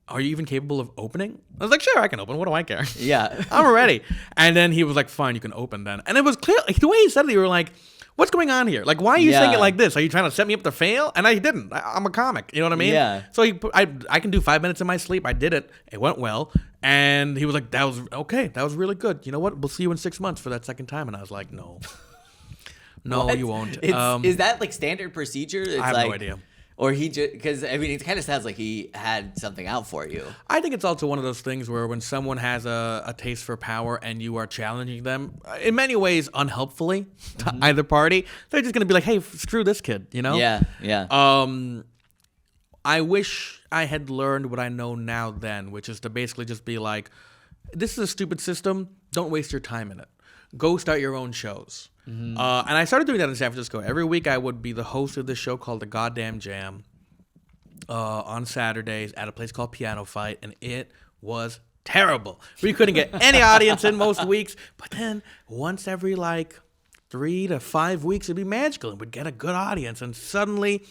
are you even capable of opening? I was like, sure, I can open. What do I care? Yeah. I'm ready. And then he was like, fine, you can open then. And it was clear, like, the way he said it, you were like, what's going on here? Like, why are you saying it like this? Are you trying to set me up to fail? And I didn't. I'm a comic. You know what I mean? Yeah. So I can do 5 minutes in my sleep. I did it. It went well. And he was like, that was okay. That was really good. You know what? We'll see you in 6 months for that second time. And I was like, no. No, What? you won't. Is that like standard procedure? It's I have like, no idea. Or he just, because I mean, it kind of sounds like he had something out for you. I think it's also one of those things where when someone has a taste for power and you are challenging them, in many ways unhelpfully to either party, they're just going to be like, hey, screw this kid, you know? Yeah, yeah. I wish I had learned what I know now then, which is to basically just be like, this is a stupid system. Don't waste your time in it. Go start your own shows. And I started doing that in San Francisco. Every week I would be the host of this show called The Goddamn Jam on Saturdays at a place called Piano Fight, and it was terrible. We couldn't get any audience in most weeks, but then once every like 3 to 5 weeks it'd be magical and we'd get a good audience, and suddenly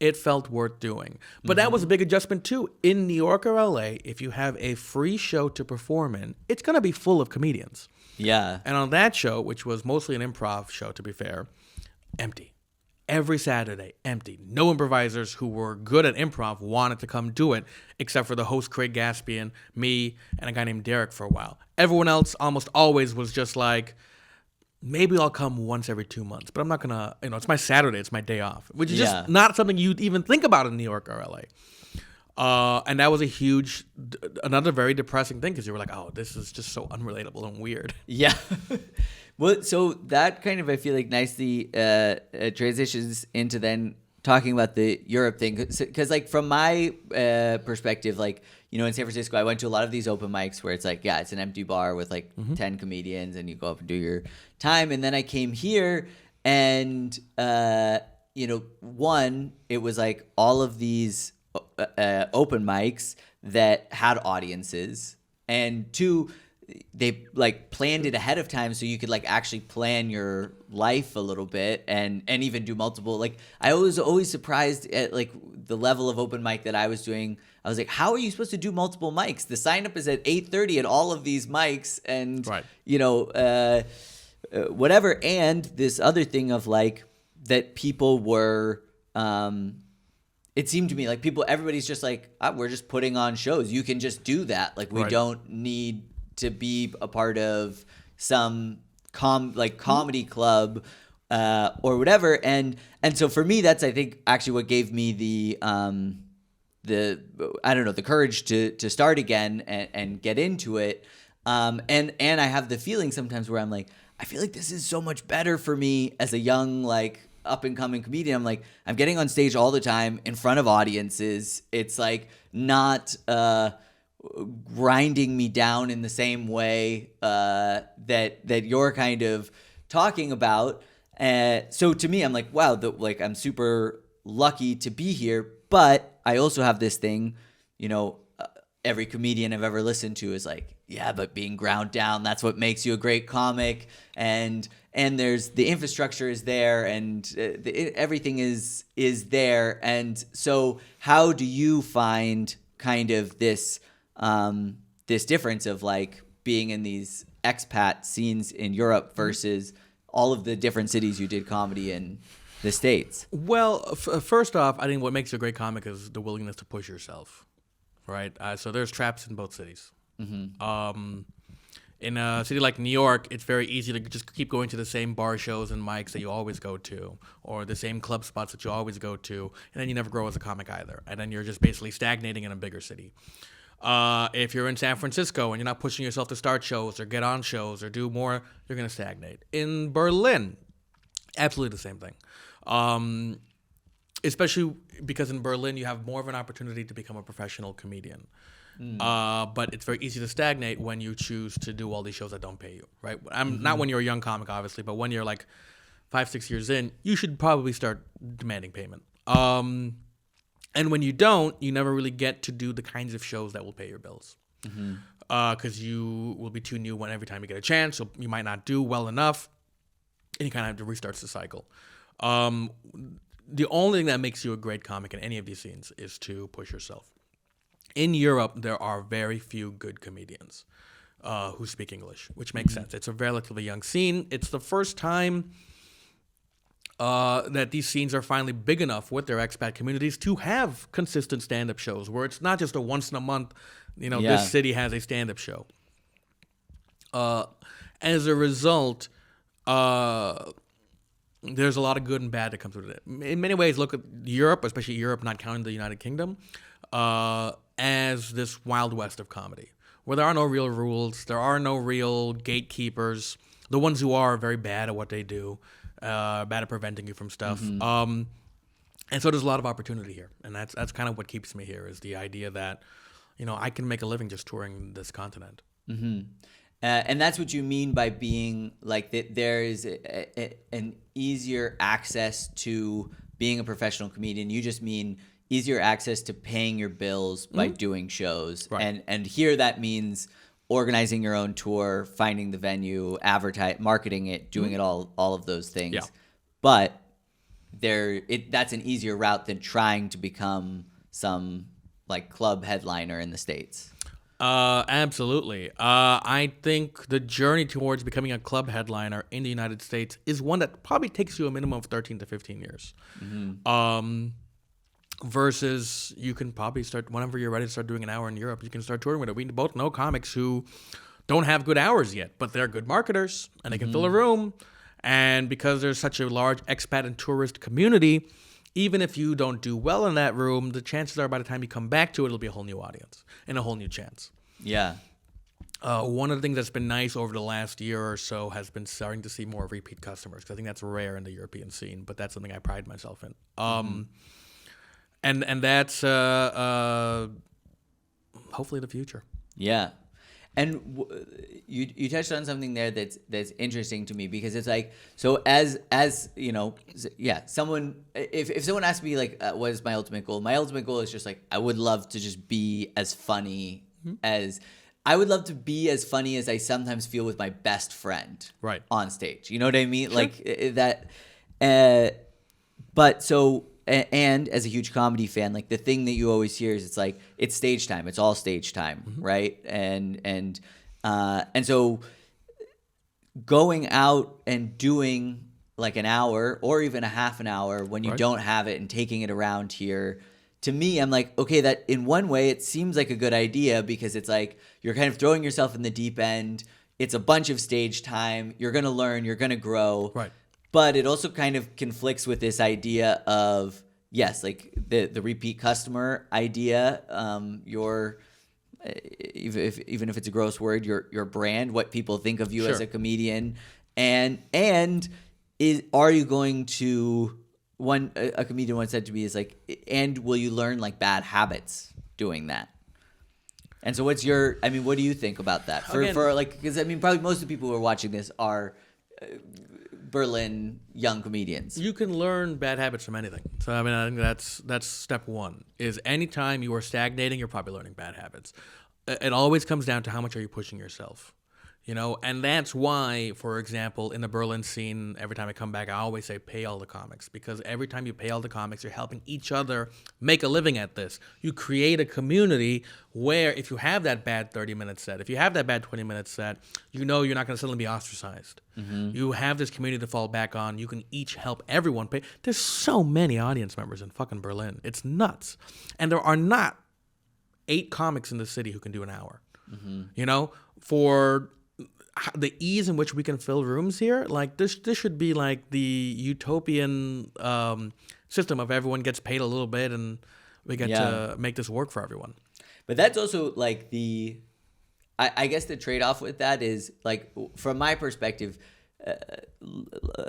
it felt worth doing. But that was a big adjustment too. In New York or LA, if you have a free show to perform in, it's going to be full of comedians. Yeah. And on that show, which was mostly an improv show, to be fair, empty. Every Saturday, empty. No improvisers who were good at improv wanted to come do it, except for the host, Craig Gaspian, me, and a guy named Derek for a while. Everyone else almost always was just like, maybe I'll come once every 2 months, but I'm not going to, it's my Saturday, it's my day off, which is just not something you'd even think about in New York or LA. And that was another very depressing thing, because you were like, oh, this is just so unrelatable and weird. Yeah. Well, so that kind of, I feel like, nicely transitions into then talking about the Europe thing. Because, like, from my perspective, like, in San Francisco, I went to a lot of these open mics where it's like, yeah, it's an empty bar with like 10 comedians and you go up and do your time. And then I came here and, one, it was like all of these open mics that had audiences, and two, they like planned it ahead of time so you could like actually plan your life a little bit and even do multiple. Like, I was always surprised at like the level of open mic that I was doing. I was like, how are you supposed to do multiple mics? The sign up is at 8:30 at all of these mics, and whatever. And this other thing of like that people were it seemed to me like everybody's just like, we're just putting on shows. You can just do that. Like, we don't need to be a part of some comedy club or whatever. And so for me, that's, I think, actually what gave me the courage to start again and get into it. And I have the feeling sometimes where I'm like, I feel like this is so much better for me as a young, like, up and coming comedian. I'm like, I'm getting on stage all the time in front of audiences. It's like not grinding me down in the same way that you're kind of talking about. So to me, I'm like, wow, I'm super lucky to be here. But I also have this thing, every comedian I've ever listened to is like, yeah, but being ground down, that's what makes you a great comic. And there's the infrastructure is there, and everything is there. And so how do you find kind of this difference of like being in these expat scenes in Europe versus all of the different cities you did comedy in the States? Well, first off, I think what makes you a great comic is the willingness to push yourself, right? So there's traps in both cities. In a city like New York, it's very easy to just keep going to the same bar shows and mics that you always go to, or the same club spots that you always go to, and then you never grow as a comic either. And then you're just basically stagnating in a bigger city. If you're in San Francisco and you're not pushing yourself to start shows or get on shows or do more, you're going to stagnate. In Berlin, absolutely the same thing. Especially because in Berlin, you have more of an opportunity to become a professional comedian. But it's very easy to stagnate when you choose to do all these shows that don't pay you, right? Not when you're a young comic, obviously, but when you're like 5-6 years in, you should probably start demanding payment. And when you don't, you never really get to do the kinds of shows that will pay your bills. Because you will be too new every time you get a chance, so you might not do well enough, and you kind of have to restart the cycle. The only thing that makes you a great comic in any of these scenes is to push yourself. In Europe, there are very few good comedians who speak English, which makes sense. It's a relatively young scene. It's the first time that these scenes are finally big enough with their expat communities to have consistent stand-up shows, where it's not just a once in a month, this city has a stand-up show. As a result, there's a lot of good and bad that comes with it. In many ways, look at Europe, especially Europe, not counting the United Kingdom, as this Wild West of comedy, where there are no real rules, there are no real gatekeepers. The ones who are very bad at what they do, bad at preventing you from stuff. And so there's a lot of opportunity here, and that's kind of what keeps me here, is the idea that, I can make a living just touring this continent. And that's what you mean by being like that. There is an easier access to being a professional comedian. You just mean easier access to paying your bills by doing shows. Right. And here that means organizing your own tour, finding the venue, marketing it, doing it all of those things. Yeah. But that's an easier route than trying to become some like club headliner in the States. Absolutely. I think the journey towards becoming a club headliner in the United States is one that probably takes you a minimum of 13 to 15 years. Versus you can probably start whenever you're ready to start doing an hour in Europe. You can start touring with it. We both know comics who don't have good hours yet, but they're good marketers and they can fill a room. And because there's such a large expat and tourist community, even if you don't do well in that room, the chances are by the time you come back to it, it'll be a whole new audience and a whole new chance. Yeah. One of the things that's been nice over the last year or so has been starting to see more repeat customers, because I think that's rare in the European scene, but that's something I pride myself in. And that's hopefully the future. Yeah. And you touched on something there that's interesting to me, because it's like, so as someone, if someone asks me like, what is my ultimate goal? My ultimate goal is just like, I would love to just be as funny as I sometimes feel with my best friend on stage. You know what I mean? Sure. Like that. But so, and as a huge comedy fan, like the thing that you always hear is it's like, it's stage time. It's all stage time. Right. And so going out and doing like an hour or even a half an hour when you don't have it and taking it around here, to me, I'm like, okay, that in one way it seems like a good idea, because it's like you're kind of throwing yourself in the deep end. It's a bunch of stage time. You're going to learn, you're going to grow. Right. But it also kind of conflicts with this idea of, yes, like the repeat customer idea, even if it's a gross word, your brand, what people think of you as a comedian, and are you going to, a comedian once said to me is like, and will you learn like bad habits doing that? And so what do you think about that? For like, because probably most of the people who are watching this are Berlin young comedians. You can learn bad habits from anything. So I think that's step one, is anytime you are stagnating, you're probably learning bad habits. It always comes down to how much are you pushing yourself. And that's why, for example, in the Berlin scene, every time I come back, I always say pay all the comics, because every time you pay all the comics, you're helping each other make a living at this. You create a community where if you have that bad 30-minute set, if you have that bad 20-minute set, you're not going to suddenly be ostracized. You have this community to fall back on. You can each help everyone pay. There's so many audience members in fucking Berlin. It's nuts. And there are not 8 comics in the city who can do an hour. For the ease in which we can fill rooms here, like this should be like the utopian system of everyone gets paid a little bit and we get to make this work for everyone. But that's also like I guess the trade-off with that is like, from my perspective,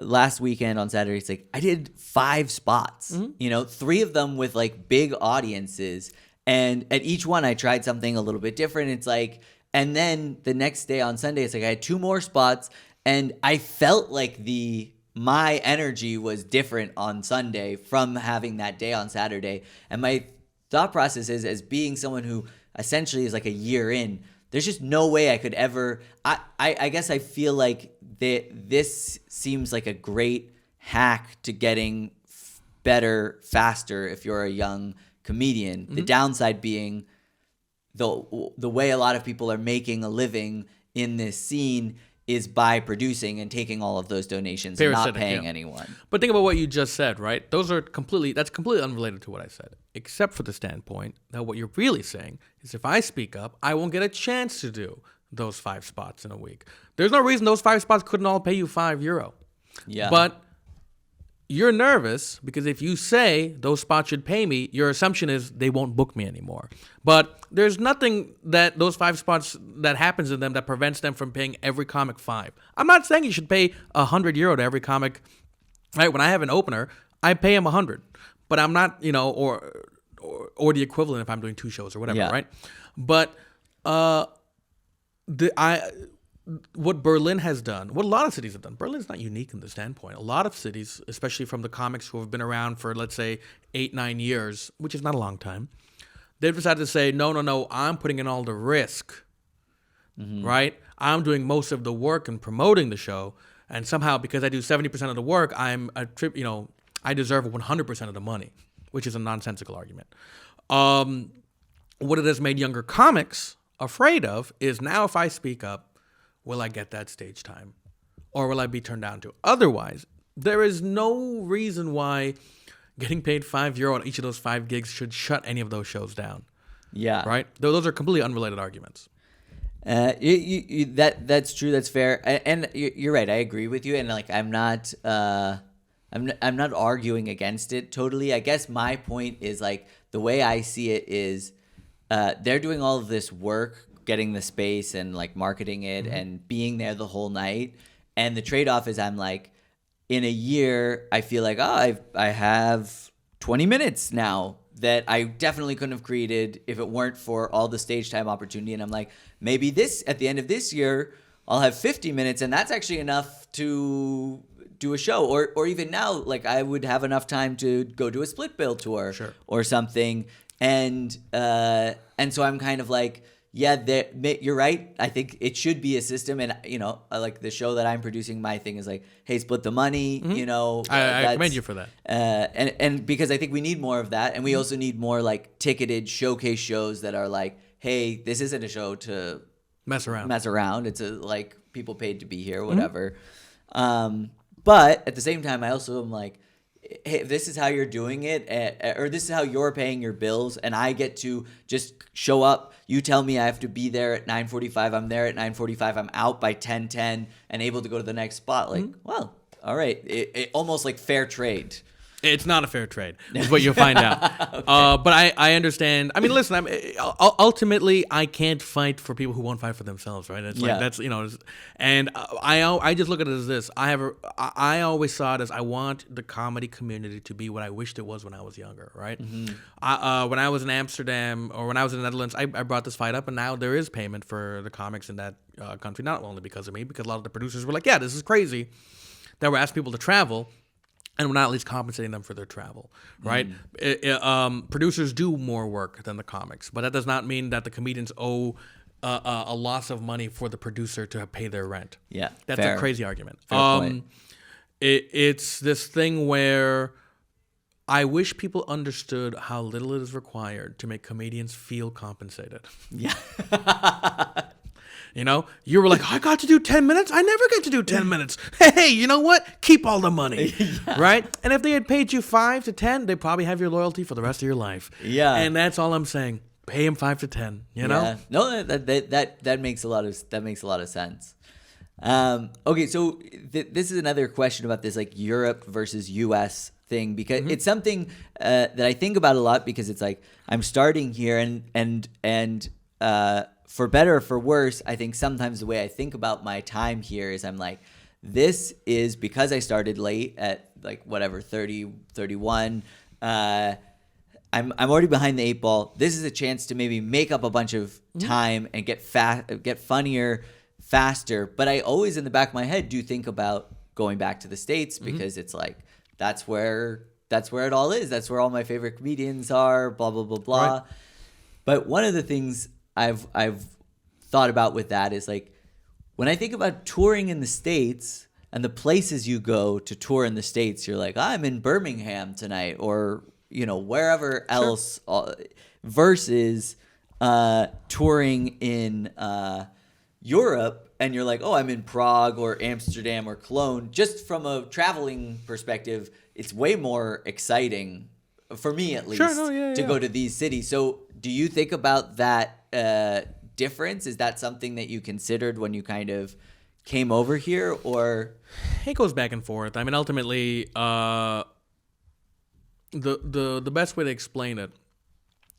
last weekend on Saturday, it's like I did 5 spots, 3 of them with like big audiences, and at each one I tried something a little bit different. It's like, and then the next day on Sunday, it's like I had 2 more spots, and I felt like my energy was different on Sunday from having that day on Saturday. And my thought process is, as being someone who essentially is like a year in, there's just no way I could ever. I guess I feel like this seems like a great hack to getting better faster if you're a young comedian. The downside being, the way a lot of people are making a living in this scene is by producing and taking all of those donations and not paying anyone. But think about what you just said, right? That's completely unrelated to what I said, except for the standpoint that what you're really saying is, if I speak up, I won't get a chance to do those 5 spots in a week. There's no reason those 5 spots couldn't all pay you €5. Yeah. But you're nervous because if you say those spots should pay me, your assumption is they won't book me anymore. But there's nothing that those 5 spots that happens in them that prevents them from paying every comic 5. I'm not saying you should pay €100 to every comic. Right? When I have an opener, I pay him 100, but I'm not, or the equivalent if I'm doing 2 shows or whatever, right? But what Berlin has done, what a lot of cities have done, Berlin's not unique in the standpoint. A lot of cities, especially from the comics who have been around for, let's say, 8-9 years, which is not a long time, they've decided to say, no, I'm putting in all the risk, right? I'm doing most of the work and promoting the show, and somehow because I do 70% of the work, I deserve 100% of the money, which is a nonsensical argument. What it has made younger comics afraid of is now if I speak up, will I get that stage time? Or will I be turned down to? Otherwise, there is no reason why getting paid €5 on each of those 5 gigs should shut any of those shows down. Yeah. Right? Those are completely unrelated arguments. That's true. That's fair. And you're right. I agree with you. And I'm not arguing against it totally. I guess my point is the way I see it is they're doing all of this work, getting the space and marketing it and being there the whole night. And the trade-off is I'm in a year, I feel I have 20 minutes now that I definitely couldn't have created if it weren't for all the stage time opportunity. And I'm maybe at the end of this year, I'll have 50 minutes and that's actually enough to do a show. Or even now, I would have enough time to go do a split bill tour or something. And so I'm kind of you're right. I think it should be a system. And, the show that I'm producing, my thing is hey, split the money, I commend you for that. And because I think we need more of that. And we also need more ticketed showcase shows that are hey, this isn't a show to mess around. It's people paid to be here, whatever. But at the same time, I also am hey, if this is how you're doing it, or this is how you're paying your bills, and I get to just show up. You tell me I have to be there at 9:45. I'm there at 9:45. I'm out by 10:10 and able to go to the next spot. Well, all right. It almost fair trade. It's not a fair trade, is what you'll find out. Okay. But I understand. I mean, listen. Ultimately, I can't fight for people who won't fight for themselves, right? It's that's and I just look at it as this. I always saw it as I want the comedy community to be what I wished it was when I was younger, right? Mm-hmm. When I was in Amsterdam or when I was in the Netherlands, I brought this fight up, and now there is payment for the comics in that country, not only because of me, because a lot of the producers were yeah, this is crazy that we're asking people to travel. And we're not at least compensating them for their travel, right? Producers do more work than the comics, but that does not mean that the comedians owe a loss of money for the producer to pay their rent. Yeah, that's a crazy argument. It's this thing where I wish people understood how little it is required to make comedians feel compensated. Yeah. You were I got to do 10 minutes. I never get to do 10 minutes. Hey, you know what? Keep all the money, right? And if they had paid you 5 to 10, they'd probably have your loyalty for the rest of your life. Yeah. And that's all I'm saying. Pay him 5 to 10. You know? No, that makes a lot of sense. Okay, so this is another question about this Europe versus U.S. thing, because it's something that I think about a lot, because it's I'm starting here and for better or for worse, I think sometimes the way I think about my time here is I'm this is because I started late at 30, 31. I'm already behind the 8 ball. This is a chance to maybe make up a bunch of time and get funnier faster. But I always in the back of my head do think about going back to the States, because it's that's where it all is. That's where all my favorite comedians are, blah, blah, blah, blah. Right. But one of the things I've thought about with that is when I think about touring in the States and the places you go to tour in the States, you're I'm in Birmingham tonight, or wherever else, versus touring in Europe and you're oh, I'm in Prague or Amsterdam or Cologne. Just from a traveling perspective, it's way more exciting for me, at least, to go to these cities. So do you think about that difference? Is that something that you considered when you kind of came over here, or It goes back and forth. I mean, ultimately, the best way to explain it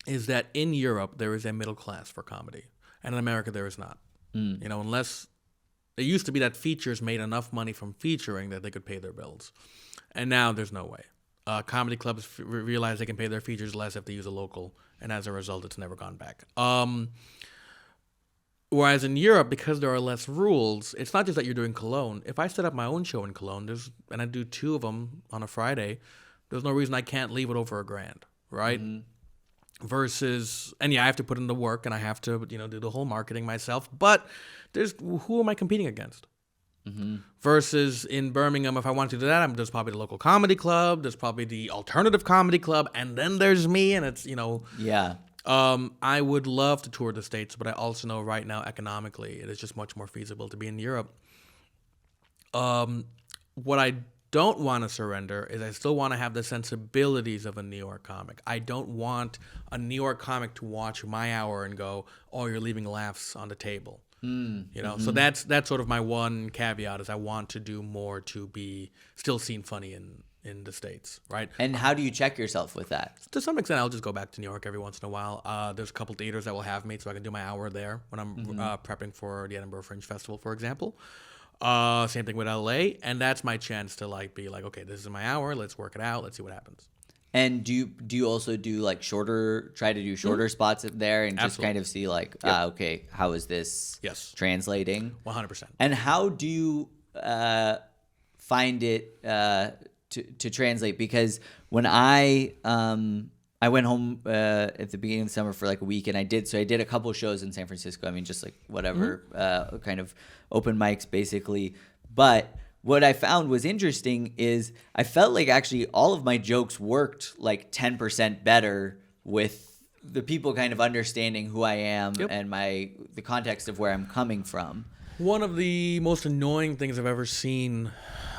is that in Europe there is a middle class for comedy, and in America there is not. Unless it used to be that features made enough money from featuring that they could pay their bills, and now there's no way. Comedy clubs realize they can pay their features less if they use a local, and as a result, it's never gone back. Whereas in Europe, because there are less rules, it's not just that you're doing Cologne. If I set up my own show in Cologne, and I do 2 of them on a Friday, there's no reason I can't leave it over $1,000, right? Versus, and yeah, I have to put in the work, and I have to, do the whole marketing myself. But who am I competing against? Versus in Birmingham, if I want to do that, there's probably the local comedy club, there's probably the alternative comedy club, and then there's me, and it's, Yeah. I would love to tour the States, but I also know right now economically it is just much more feasible to be in Europe. What I don't want to surrender is I still want to have the sensibilities of a New York comic. I don't want a New York comic to watch my hour and go, "Oh, you're leaving laughs on the table." So that's sort of my one caveat is I want to do more to be still seen funny in the States, right? And how do you check yourself with that? To some extent, I'll just go back to New York every once in a while. There's a couple theaters that will have me so I can do my hour there when I'm prepping for the Edinburgh Fringe Festival, for example. Same thing with LA, and that's my chance to be like, okay, this is my hour, let's work it out, let's see what happens. And do you also do like try to do shorter spots there and just kind of see like, okay, how is this translating? 100%. And how do you find it to translate? Because when I went home at the beginning of the summer for like a week, and I did a couple shows in San Francisco. I mean, just like whatever, kind of open mics basically. But what I found was interesting is I felt like actually all of my jokes worked like 10% better with the people kind of understanding who I am and the context of where I'm coming from. One of the most annoying things I've ever seen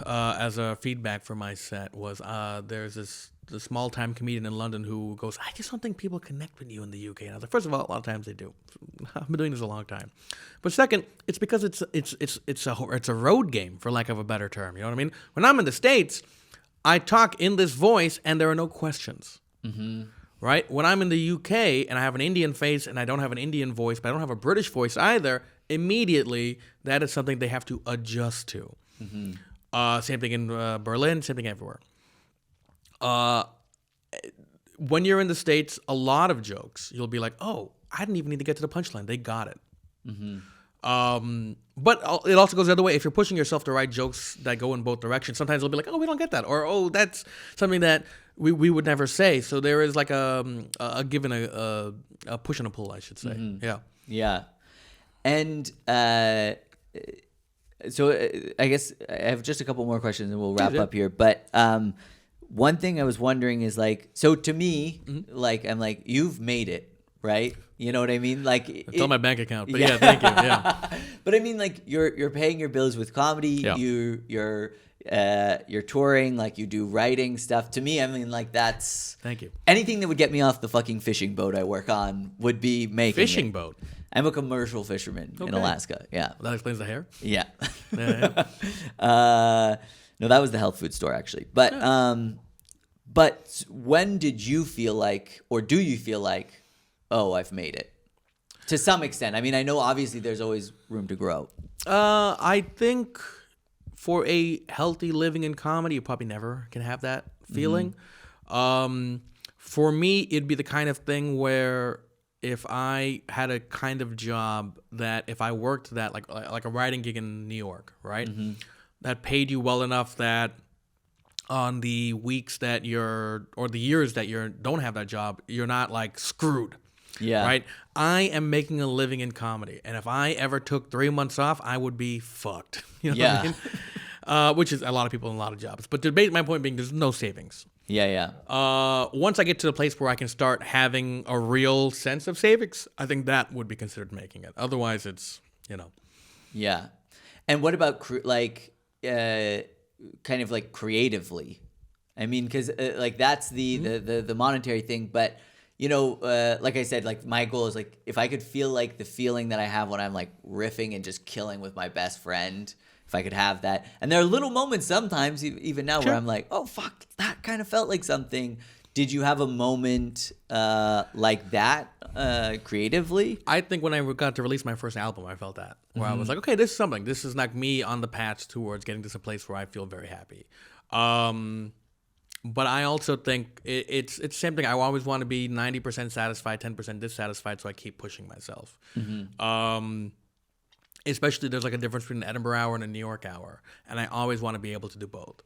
as a feedback for my set was there's the small-time comedian in London who goes, "I just don't think people connect with you in the UK." And I was like, first of all, a lot of times they do. I've been doing this a long time. But second, it's because it's a road game, for lack of a better term. You know what I mean? When I'm in the States, I talk in this voice and there are no questions. Right? When I'm in the UK and I have an Indian face and I don't have an Indian voice, but I don't have a British voice either, immediately that is something they have to adjust to. Same thing in Berlin, same thing everywhere. When you're in the States, a lot of jokes, you'll be like, "Oh, I didn't even need to get to the punchline. They got it." But it also goes the other way. If you're pushing yourself to write jokes that go in both directions, sometimes they'll be like, "Oh, we don't get that," or "Oh, that's something that we would never say." So there is like a give and a push and a pull, I should say. Yeah. And so I guess I have just a couple more questions and we'll wrap up here. But one thing I was wondering is like, so to me, like I'm like, you've made it, right? You know what I mean? Like it's on my bank account, but thank you. Yeah. But I mean, like you're paying your bills with comedy. Yeah. You're touring, like you do writing stuff. To me, I mean, like that's thank you. Anything that would get me off the fucking fishing boat I work on would be making fishing boat. I'm a commercial fisherman in Alaska. Yeah. Well, that explains the hair. Yeah. Yeah. No, that was the health food store actually. But but when did you feel like, or do you feel like, oh, I've made it? To some extent. I mean, I know obviously there's always room to grow. I think for a healthy living in comedy, you probably never can have that feeling. For me, it'd be the kind of thing where if I had a kind of job that if I worked that, like a writing gig in New York, right? That paid you well enough that on the weeks that or the years that you don't have that job, you're not like screwed. Yeah. Right? I am making a living in comedy. And if I ever took 3 months off, I would be fucked. You know what I mean? Which is a lot of people in a lot of jobs. But my point being, there's no savings. Yeah. Once I get to the place where I can start having a real sense of savings, I think that would be considered making it. Otherwise, it's, Yeah. And what about kind of like creatively? I mean, because like that's the monetary thing, but like I said, like my goal is like if I could feel like the feeling that I have when I'm like riffing and just killing with my best friend, if I could have that. And there are little moments sometimes, even now, where I'm like, oh fuck, that kind of felt like something. Did you have a moment like that creatively? I think when I got to release my first album, I felt that. Where I was like, okay, this is something. This is like me on the path towards getting to a place where I feel very happy. But I also think it's the same thing. I always want to be 90% satisfied, 10% dissatisfied, so I keep pushing myself. Especially there's like a difference between an Edinburgh hour and a New York hour. And I always want to be able to do both.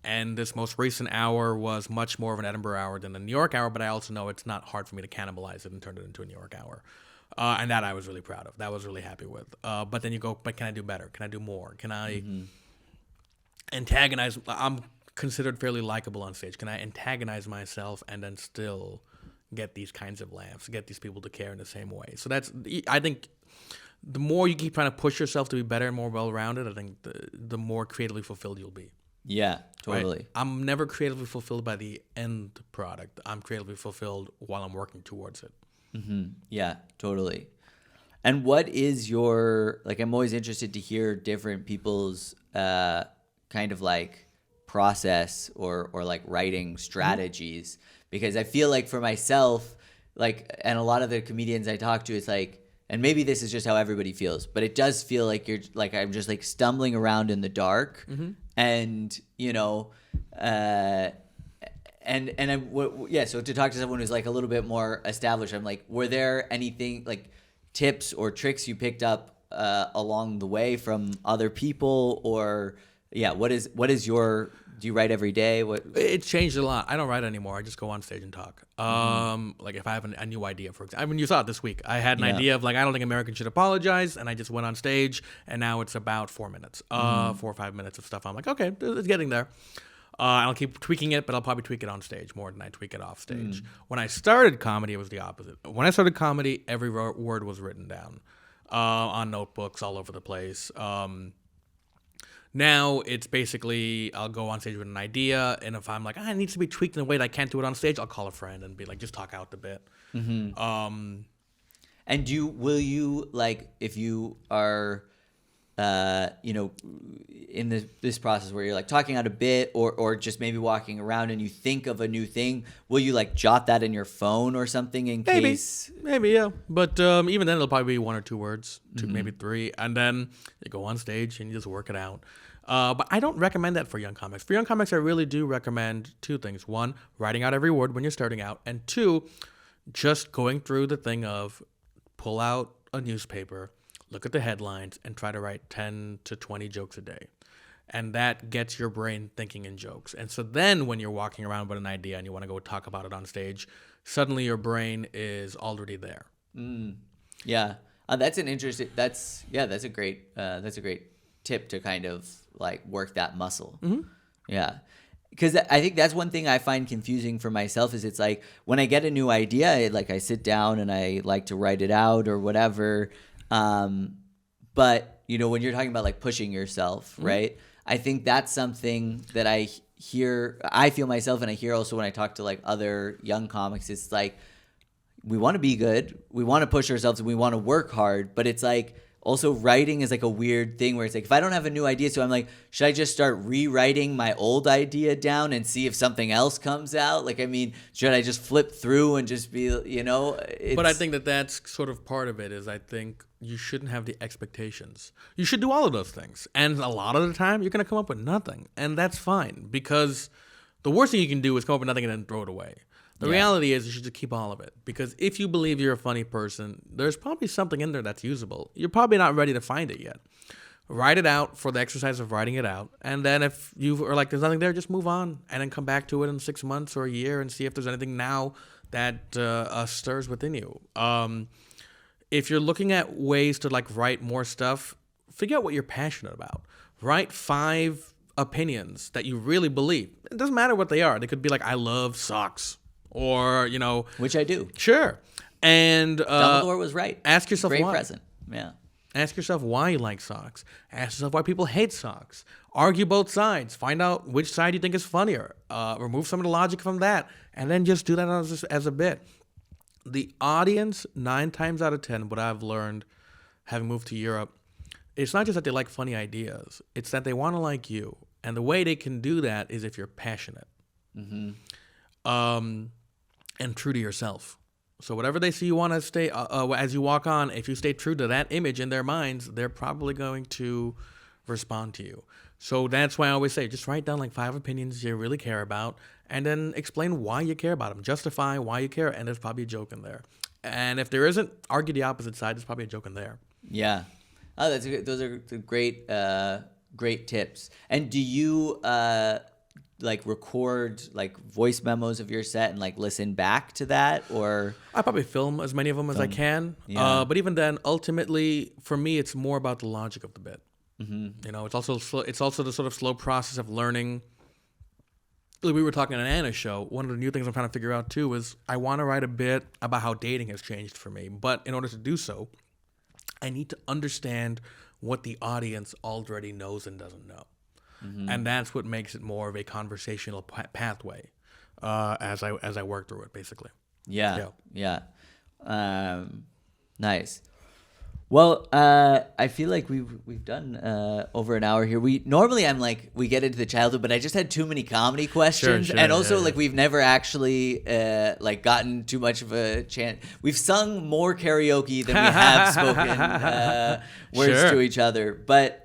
And this most recent hour was much more of an Edinburgh hour than a New York hour, but I also know it's not hard for me to cannibalize it and turn it into a New York hour. And that I was really proud of. That I was really happy with. But then you go, but can I do better? Can I do more? Can I antagonize? I'm considered fairly likable on stage. Can I antagonize myself and then still get these kinds of laughs, get these people to care in the same way? So I think the more you keep trying to push yourself to be better and more well-rounded, I think the more creatively fulfilled you'll be. Yeah, totally. Right? I'm never creatively fulfilled by the end product. I'm creatively fulfilled while I'm working towards it. Yeah, totally. And what is your, like, I'm always interested to hear different people's kind of like process or like writing strategies, because I feel like for myself, like, and a lot of the comedians I talk to, it's like, and maybe this is just how everybody feels, but it does feel like you're like, I'm just like stumbling around in the dark. And, so to talk to someone who's like a little bit more established, I'm like, were there anything like tips or tricks you picked up along the way from other people, or what is your, do you write every day? It's changed a lot. I don't write anymore. I just go on stage and talk. Like if I have a new idea, for example, I mean, you saw it this week. I had an idea of like, I don't think Americans should apologize. And I just went on stage and now it's about 4 minutes, 4 or 5 minutes of stuff. I'm like, okay, it's getting there. I'll keep tweaking it, but I'll probably tweak it on stage more than I tweak it off stage. When I started comedy, it was the opposite. When I started comedy, every word was written down on notebooks all over the place. Now it's basically I'll go on stage with an idea, and if I'm like, it needs to be tweaked in a way that I can't do it on stage, I'll call a friend and be like, just talk out the bit. And will you, like, if you are, in this process where you're like talking out a bit or just maybe walking around and you think of a new thing, will you like jot that in your phone or something in case? Maybe, yeah. But even then, it'll probably be 1 or 2 words, maybe 3, and then you go on stage and you just work it out. But I don't recommend that for young comics. For young comics, I really do recommend 2 things. 1, writing out every word when you're starting out, and 2, just going through the thing of pull out a newspaper, look at the headlines, and try to write 10 to 20 jokes a day. And that gets your brain thinking in jokes. And so then when you're walking around with an idea and you want to go talk about it on stage, suddenly your brain is already there. Yeah. That's an interesting, that's a great tip to kind of like work that muscle. Yeah. Because I think that's one thing I find confusing for myself is it's like when I get a new idea, I sit down and I like to write it out or whatever. But when you're talking about like pushing yourself, right? I think that's something that I feel myself, and I hear also when I talk to like other young comics, it's like, we want to be good, we want to push ourselves, and we want to work hard, but it's like, also writing is like a weird thing where it's like, if I don't have a new idea, so I'm like, should I just start rewriting my old idea down and see if something else comes out? Like, I mean, should I just flip through and just be, But I think that's sort of part of it is I think you shouldn't have the expectations. You should do all of those things. And a lot of the time, you're going to come up with nothing. And that's fine, because the worst thing you can do is come up with nothing and then throw it away. The reality is you should just keep all of it, because if you believe you're a funny person, there's probably something in there that's usable. You're probably not ready to find it yet. Write it out for the exercise of writing it out. And then if you are like, there's nothing there, just move on and then come back to it in 6 months or a year and see if there's anything now that stirs within you. If you're looking at ways to like write more stuff, figure out what you're passionate about. Write 5 opinions that you really believe. It doesn't matter what they are. They could be like, I love socks. Or, which I do. Sure. And Dumbledore was right. Ask yourself Great why. present. Yeah. Ask yourself why you like socks. Ask yourself why people hate socks. Argue both sides. Find out which side you think is funnier. Remove some of the logic from that, and then just do that as a bit. The audience, 9 times out of 10, what I've learned having moved to Europe, it's not just that they like funny ideas. It's that they want to like you. And the way they can do that is if you're passionate and true to yourself. So whatever they see you want to stay, as you walk on, if you stay true to that image in their minds, they're probably going to respond to you. So that's why I always say, just write down like 5 opinions you really care about, and then explain why you care about them. Justify why you care, and there's probably a joke in there. And if there isn't, argue the opposite side. There's probably a joke in there. Yeah. Oh, those are great tips. And do you like record like voice memos of your set and like listen back to that, or I probably film as many of them as I can. Yeah. But even then, ultimately, for me, it's more about the logic of the bit. You know, it's also the sort of slow process of learning. Like we were talking on Anna's show. One of the new things I'm trying to figure out too is I want to write a bit about how dating has changed for me. But in order to do so, I need to understand what the audience already knows and doesn't know. And that's what makes it more of a conversational pathway as I work through it, basically. Yeah. Nice. Well, I feel like we've done over an hour here. We get into the childhood, but I just had too many comedy questions, Sure, and also like we've never actually like gotten too much of a chance. We've sung more karaoke than we have spoken words to each other, but.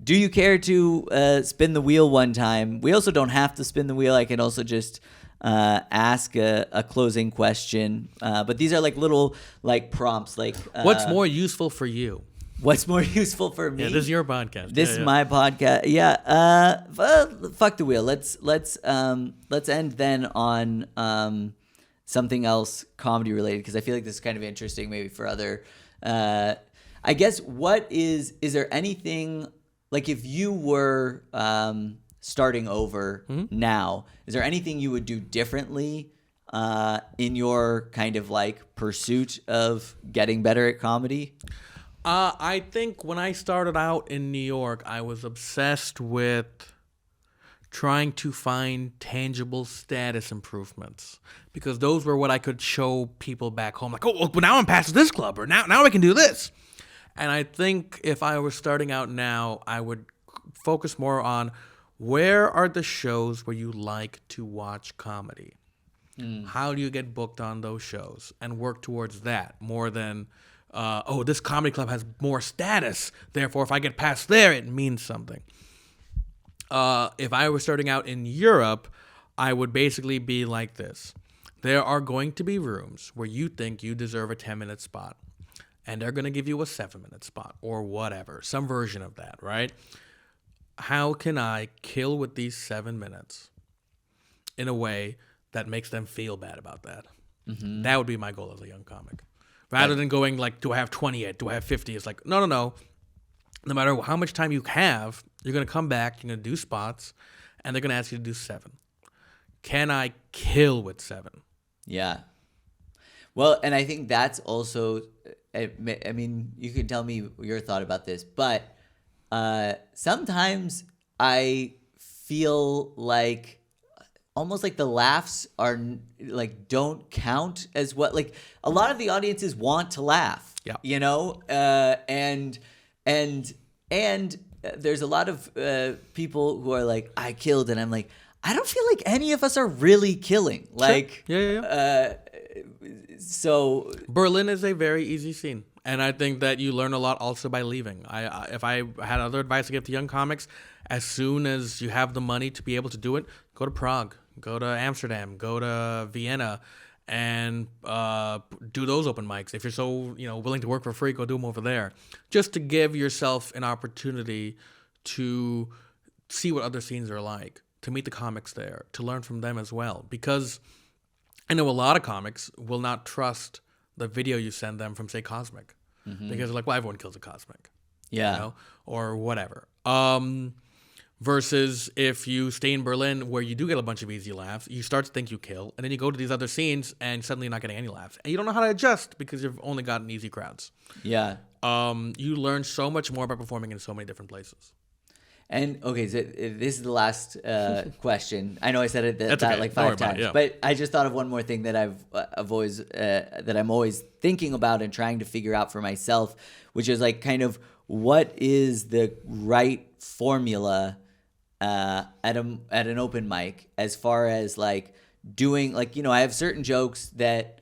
Do you care to spin the wheel one time? We also don't have to spin the wheel. I can also just ask a closing question. But these are like little like prompts. Like what's more useful for you? What's more useful for me? Yeah, this is your podcast. This is my podcast. Yeah. Fuck the wheel. Let's end then on something else comedy related, because I feel like this is kind of interesting maybe for other. I guess is there anything? Like if you were starting over now, is there anything you would do differently in your kind of like pursuit of getting better at comedy? I think when I started out in New York, I was obsessed with trying to find tangible status improvements, because those were what I could show people back home. Like, oh, well, now I'm past this club, or now I can do this. And I think if I were starting out now, I would focus more on where are the shows where you like to watch comedy? How do you get booked on those shows? And work towards that more than, this comedy club has more status, therefore if I get past there, it means something. If I were starting out in Europe, I would basically be like this. There are going to be rooms where you think you deserve a 10-minute spot. And they're going to give you a 7-minute spot or whatever, some version of that, right? How can I kill with these 7 minutes in a way that makes them feel bad about that? That would be my goal as a young comic. Rather than going like, do I have 20 yet? Do I have 50? It's like, no. No matter how much time you have, you're going to come back, you're going to do spots, and they're going to ask you to do 7. Can I kill with 7? Yeah. Well, and I think that's also... I mean, you can tell me your thought about this, but sometimes I feel like almost like the laughs are like don't count as what, like a lot of the audiences want to laugh, you know, and there's a lot of people who are like, I killed, and I'm like, I don't feel like any of us are really killing, like, so Berlin is a very easy scene, and I think that you learn a lot also by leaving. If I had other advice to give to young comics, as soon as you have the money to be able to do it, go to Prague, go to Amsterdam, go to Vienna, and do those open mics. If you're so willing to work for free, go do them over there, just to give yourself an opportunity to see what other scenes are like, to meet the comics there, to learn from them as well, because I know a lot of comics will not trust the video you send them from, say, Cosmic, because they're like, well, everyone kills a Cosmic, or whatever. Versus if you stay in Berlin where you do get a bunch of easy laughs, you start to think you kill, and then you go to these other scenes and suddenly you're not getting any laughs. And you don't know how to adjust because you've only gotten easy crowds. Yeah. You learn so much more by performing in so many different places. And okay, so this is the last question. I know I said it okay. like 5 times, yeah. but I just thought of one more thing that I've always that I'm always thinking about and trying to figure out for myself, which is like kind of what is the right formula at an open mic as far as like doing, like, I have certain jokes that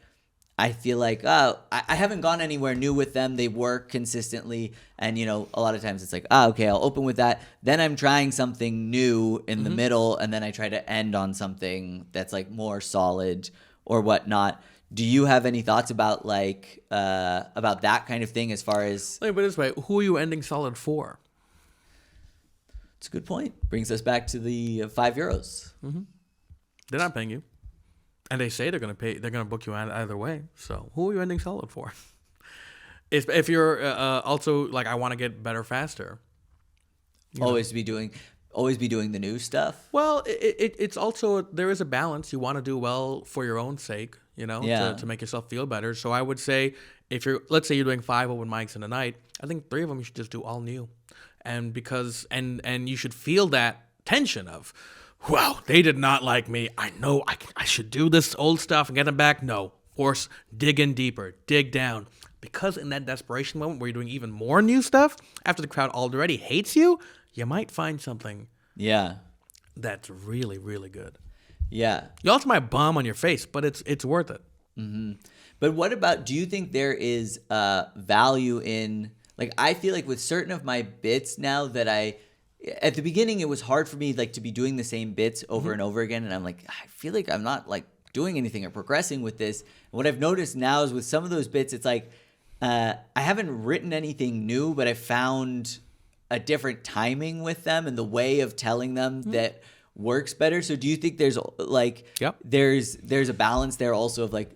I feel like, I haven't gone anywhere new with them. They work consistently. And, a lot of times it's like, okay, I'll open with that. Then I'm trying something new in the middle. And then I try to end on something that's like more solid or whatnot. Do you have any thoughts about like, about that kind of thing as far as... Let me put it this way. Who are you ending solid for? It's a good point. Brings us back to the €5. Mm-hmm. They're not paying you. And they say they're going to pay. They're going to book you either way. So who are you ending solid for? If you're also like, I want to get better faster. Always be doing the new stuff. Well, it's also, there is a balance. You want to do well for your own sake, to make yourself feel better. So I would say let's say you're doing 5 open mics in a night, I think 3 of them you should just do all new. And because you should feel that tension of, wow, they did not like me. I know I should do this old stuff and get them back. No, force, dig in deeper, dig down. Because in that desperation moment where you're doing even more new stuff, after the crowd already hates you, you might find something that's really, really good. Yeah. You also might bomb on your face, but it's worth it. Mm-hmm. But what about, do you think there is value in... Like, I feel like with certain of my bits now that at the beginning, it was hard for me, like, to be doing the same bits over and over again. And I'm like, I feel like I'm not, like, doing anything or progressing with this. And what I've noticed now is with some of those bits, it's like, I haven't written anything new, but I found a different timing with them and the way of telling them that works better. So do you think there's, like, there's a balance there also of, like,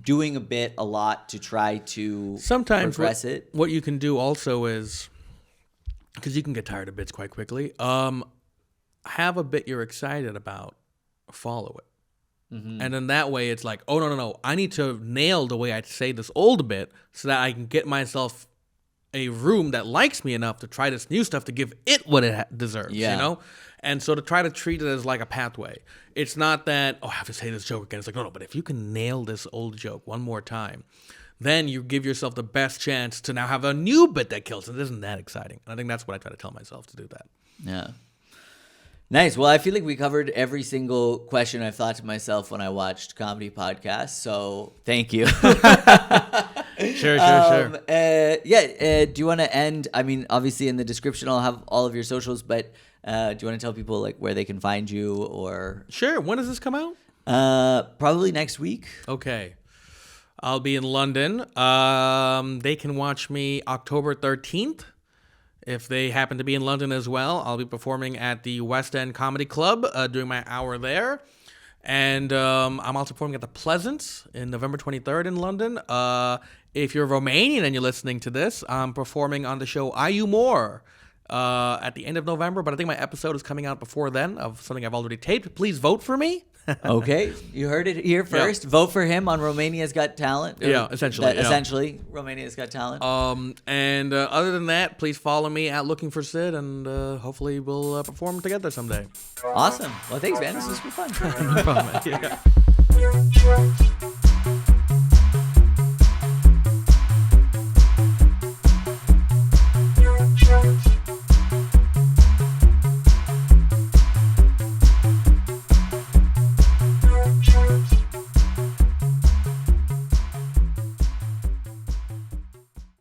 doing a bit a lot to try to sometimes progress it? What you can do also is, because you can get tired of bits quite quickly, have a bit you're excited about, follow it. Mm-hmm. And then that way it's like, oh, no, I need to nail the way I say this old bit so that I can get myself a room that likes me enough to try this new stuff to give it what it deserves, And so to try to treat it as like a pathway. It's not that, I have to say this joke again. It's like, no, but if you can nail this old joke one more time, then you give yourself the best chance to now have a new bit that kills. And it isn't that exciting. And I think that's what I try to tell myself, to do that. Yeah. Nice. Well, I feel like we covered every single question I've thought to myself when I watched comedy podcasts. So thank you. Sure. Do you want to end? I mean, obviously in the description, I'll have all of your socials, but do you want to tell people like where they can find you or? Sure. When does this come out? Probably next week. Okay. I'll be in London. They can watch me October 13th. If they happen to be in London as well, I'll be performing at the West End Comedy Club, doing my hour there. And I'm also performing at the Pleasance in November 23rd in London. If you're Romanian and you're listening to this, I'm performing on the show Are You More at the end of November. But I think my episode is coming out before then of something I've already taped. Please vote for me. Okay, you heard it here first. Vote for him on Romania's Got Talent. Essentially, Romania's Got Talent. And other than that, please follow me at Looking for Sid, and hopefully we'll perform together someday. Awesome. Well, thanks, man. This was fun. No problem, man. Yeah.